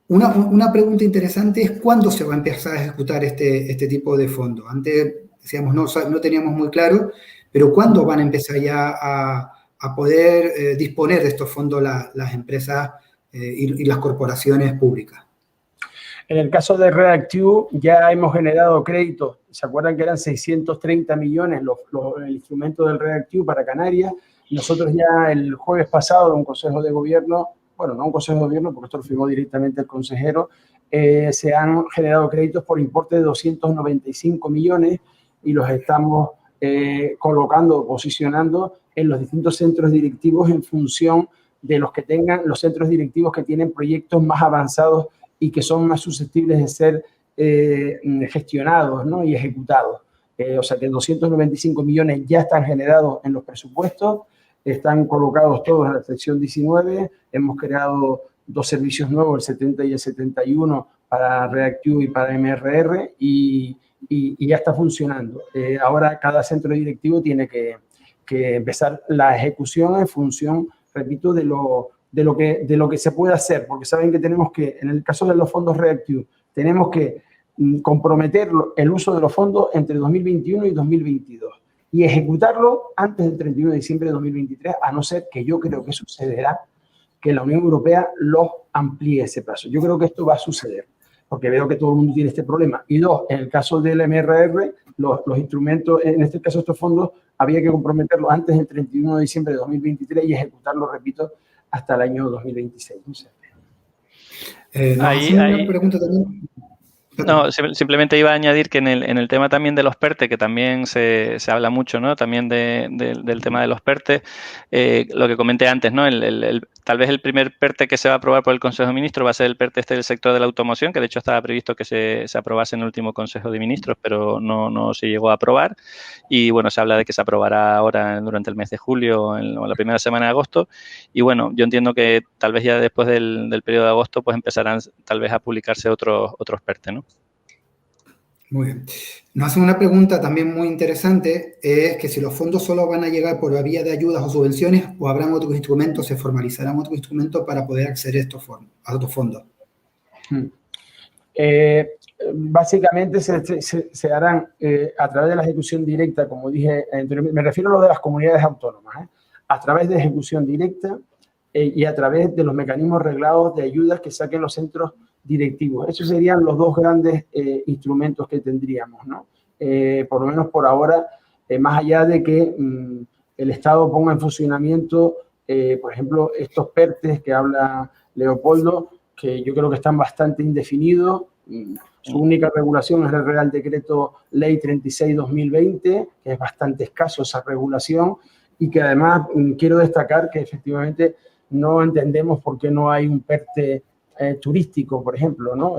Una pregunta interesante es cuándo se va a empezar a ejecutar este tipo de fondos. Antes decíamos, no teníamos muy claro, pero ¿cuándo van a empezar ya a poder disponer de estos fondos las empresas y las corporaciones públicas? En el caso de REACT-EU ya hemos generado créditos. ¿Se acuerdan que eran 630 millones el instrumento del REACT-EU para Canarias? Nosotros ya el jueves pasado en un consejo de gobierno, bueno, no un consejo de gobierno porque esto lo firmó directamente el consejero, se han generado créditos por importe de 295 millones y los estamos colocando, posicionando en los distintos centros directivos en función de los que tengan, los centros directivos que tienen proyectos más avanzados y que son más susceptibles de ser gestionados, ¿no?, y ejecutados. O sea que 295 millones ya están generados en los presupuestos, están colocados todos en la sección 19, hemos creado 2 servicios nuevos, el 70 y el 71, para REACT-EU y para MRR, y ya está funcionando. Ahora cada centro directivo tiene que empezar la ejecución en función, repito, de lo que se puede hacer, porque saben que tenemos que, en el caso de los fondos REACT-EU, tenemos que comprometer el uso de los fondos entre 2021 y 2022 y ejecutarlo antes del 31 de diciembre de 2023, a no ser que yo creo que sucederá que la Unión Europea lo amplíe ese plazo. Yo creo que esto va a suceder, porque veo que todo el mundo tiene este problema. Y 2, en el caso del MRR, los instrumentos, en este caso estos fondos, había que comprometerlos antes del 31 de diciembre de 2023 y ejecutarlo, repito, hasta el año 2026. No sé. Una pregunta también. No, simplemente iba a añadir que en el tema también de los PERTE, que también se habla mucho, ¿no?, también del tema de los PERTE, lo que comenté antes, ¿no?, tal vez el primer PERTE que se va a aprobar por el Consejo de Ministros va a ser el PERTE del sector de la automoción, que de hecho estaba previsto que se aprobase en el último Consejo de Ministros, pero no se llegó a aprobar. Y bueno, se habla de que se aprobará ahora durante el mes de julio o la primera semana de agosto. Y bueno, yo entiendo que tal vez ya después del periodo de agosto pues empezarán tal vez a publicarse otros PERTE, ¿no? Muy bien. Nos hacen una pregunta también muy interesante, es que si los fondos solo van a llegar por la vía de ayudas o subvenciones o habrán otros instrumentos, se formalizarán otros instrumentos para poder acceder a estos fondos. Básicamente se harán a través de la ejecución directa, como dije anteriormente, me refiero a lo de las comunidades autónomas, a través de ejecución directa y a través de los mecanismos reglados de ayudas que saquen los centros directivos. Esos serían los 2 grandes instrumentos que tendríamos, ¿no? Por lo menos por ahora, más allá de que el Estado ponga en funcionamiento, por ejemplo, estos PERTES que habla Leopoldo, que yo creo que están bastante indefinidos. Su única regulación es el Real Decreto Ley 36/2020, que es bastante escaso esa regulación, y que además quiero destacar que efectivamente no entendemos por qué no hay un PERTE turístico, por ejemplo, ¿no?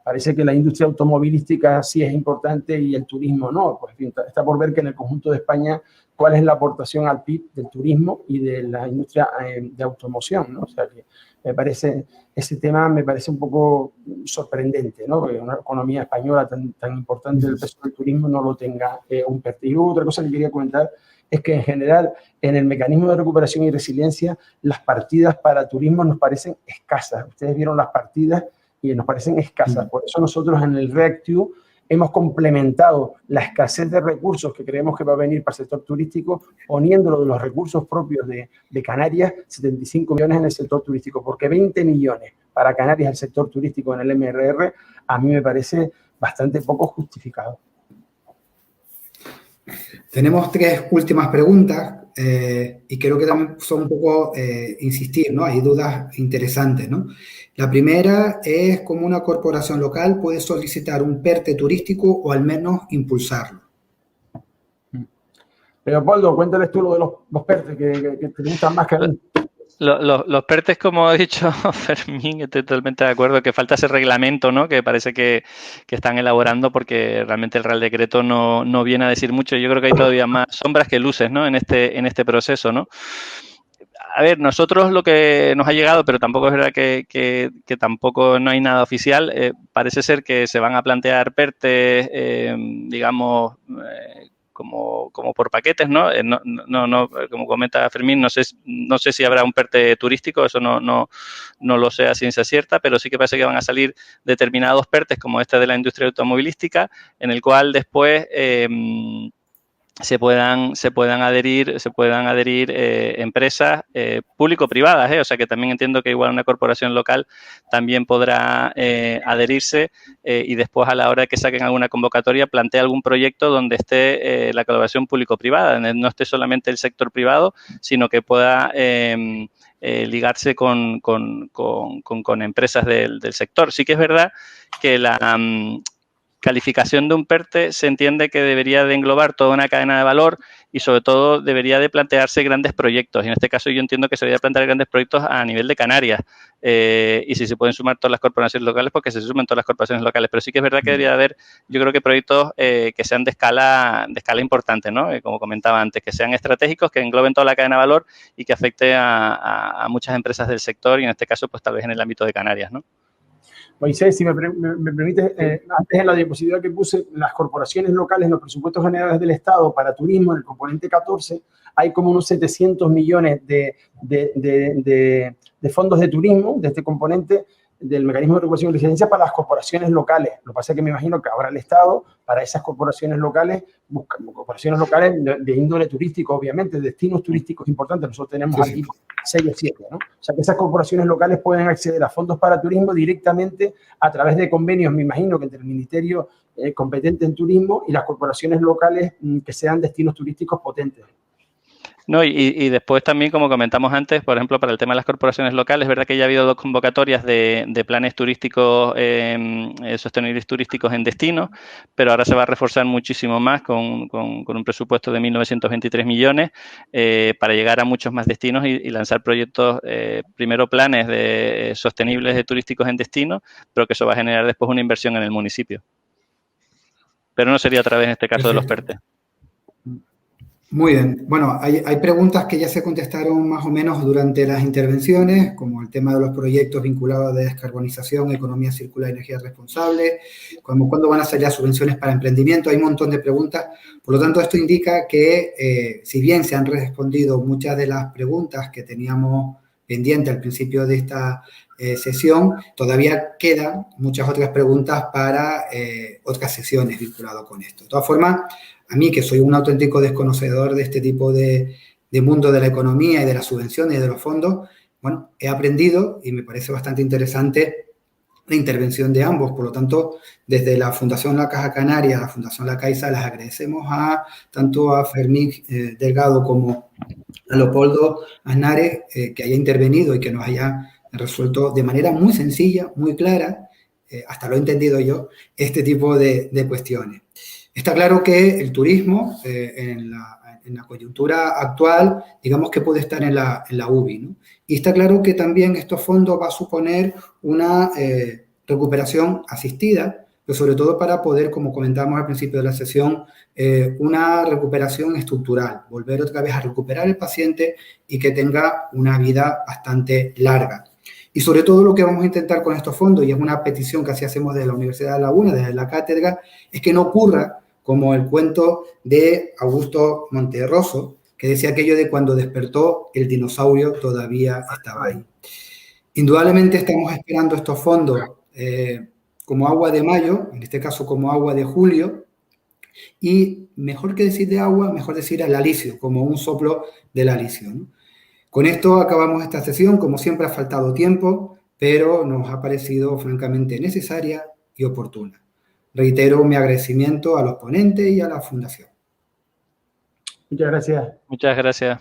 Parece que la industria automovilística sí es importante y el turismo no. Pues está por ver que en el conjunto de España cuál es la aportación al PIB del turismo y de la industria de automoción, ¿no? O sea que ese tema me parece un poco sorprendente, ¿no? Que una economía española tan importante del peso del turismo no lo tenga un PERTE. Y luego otra cosa que quería comentar es que en general en el mecanismo de recuperación y resiliencia las partidas para turismo nos parecen escasas. Ustedes vieron las partidas y nos parecen escasas. Por eso nosotros en el REACT-EU hemos complementado la escasez de recursos que creemos que va a venir para el sector turístico poniéndolo de los recursos propios de Canarias, 75 millones en el sector turístico, porque 20 millones para Canarias, el sector turístico en el MRR, a mí me parece bastante poco justificado. Tenemos 3 últimas preguntas y creo que también son un poco insistir, ¿no? Hay dudas interesantes, ¿no? La primera es cómo una corporación local puede solicitar un PERTE turístico o al menos impulsarlo. Leopoldo, cuéntales tú lo de los PERTE que te gustan más que a mí. Los PERTES, como ha dicho Fermín, estoy totalmente de acuerdo, que falta ese reglamento, ¿no? Que parece que están elaborando porque realmente el Real Decreto no viene a decir mucho. Yo creo que hay todavía más sombras que luces, ¿no? En este proceso, ¿no? A ver, nosotros lo que nos ha llegado, pero tampoco es verdad que tampoco no hay nada oficial, parece ser que se van a plantear PERTES, digamos, como por paquetes, ¿no? Como comenta Fermín, no sé si habrá un PERTE turístico, eso no lo sé a ciencia cierta, pero sí que parece que van a salir determinados PERTES como este de la industria automovilística, en el cual después se puedan adherir empresas público-privadas, o sea que también entiendo que igual una corporación local también podrá adherirse y después a la hora de que saquen alguna convocatoria plantea algún proyecto donde esté la colaboración público-privada, no esté solamente el sector privado, sino que pueda ligarse con empresas del sector. Sí que es verdad que la calificación de un PERTE se entiende que debería de englobar toda una cadena de valor y sobre todo debería de plantearse grandes proyectos. Y en este caso yo entiendo que se debería plantear grandes proyectos a nivel de Canarias. Y si se pueden sumar todas las corporaciones locales, pues que se sumen todas las corporaciones locales. Pero sí que es verdad que debería haber, yo creo que proyectos que sean de escala importante, ¿no? Como comentaba antes, que sean estratégicos, que engloben toda la cadena de valor y que afecte a muchas empresas del sector y en este caso, pues tal vez en el ámbito de Canarias, ¿no? Moisés, si me permites, antes en la diapositiva que puse, las corporaciones locales en los presupuestos generales del Estado para turismo, en el componente 14, hay como unos 700 millones de fondos de turismo, de este componente del mecanismo de recuperación y resiliencia para las corporaciones locales. Lo que pasa es que me imagino que ahora el Estado, para esas corporaciones locales, busca corporaciones locales de índole turístico, obviamente, destinos turísticos importantes. Nosotros tenemos aquí 6 o 7, ¿no? O sea, que esas corporaciones locales pueden acceder a fondos para turismo directamente a través de convenios, me imagino que entre el Ministerio competente en turismo y las corporaciones locales que sean destinos turísticos potentes. No, y después también, como comentamos antes, por ejemplo, para el tema de las corporaciones locales, es verdad que ya ha habido 2 convocatorias de planes turísticos, sostenibles turísticos en destino, pero ahora se va a reforzar muchísimo más con un presupuesto de 1.923 millones para llegar a muchos más destinos y lanzar proyectos, primero planes sostenibles turísticos en destino, pero que eso va a generar después una inversión en el municipio. Pero no sería a través, en este caso, de los PERTE. Muy bien. Bueno, hay preguntas que ya se contestaron más o menos durante las intervenciones, como el tema de los proyectos vinculados a descarbonización, economía circular y energía responsable, como cuándo van a salir las subvenciones para emprendimiento. Hay un montón de preguntas. Por lo tanto, esto indica que, si bien se han respondido muchas de las preguntas que teníamos pendientes al principio de esta sesión, todavía quedan muchas otras preguntas para otras sesiones vinculadas con esto. De todas formas, a mí, que soy un auténtico desconocedor de este tipo de mundo de la economía y de las subvenciones y de los fondos, bueno, he aprendido y me parece bastante interesante la intervención de ambos. Por lo tanto, desde la Fundación La Caja Canaria, la Fundación La Caixa, les agradecemos tanto a Fermín Delgado como a Leopoldo Aznares que haya intervenido y que nos haya resuelto de manera muy sencilla, muy clara, hasta lo he entendido yo, este tipo de cuestiones. Está claro que el turismo, en la coyuntura actual, digamos que puede estar en la UBI, ¿no? Y está claro que también estos fondos va a suponer una recuperación asistida, pero sobre todo para poder, como comentábamos al principio de la sesión, una recuperación estructural, volver otra vez a recuperar el paciente y que tenga una vida bastante larga. Y sobre todo lo que vamos a intentar con estos fondos, y es una petición que así hacemos desde la Universidad de Laguna, desde la cátedra, es que no ocurra como el cuento de Augusto Monterroso, que decía aquello de cuando despertó el dinosaurio todavía estaba ahí. Indudablemente estamos esperando estos fondos como agua de mayo, en este caso como agua de julio, y mejor que decir de agua, mejor decir al alicio, como un soplo del alicio, ¿no? Con esto acabamos esta sesión. Como siempre ha faltado tiempo, pero nos ha parecido francamente necesaria y oportuna. Reitero mi agradecimiento a los ponentes y a la Fundación. Muchas gracias. Muchas gracias.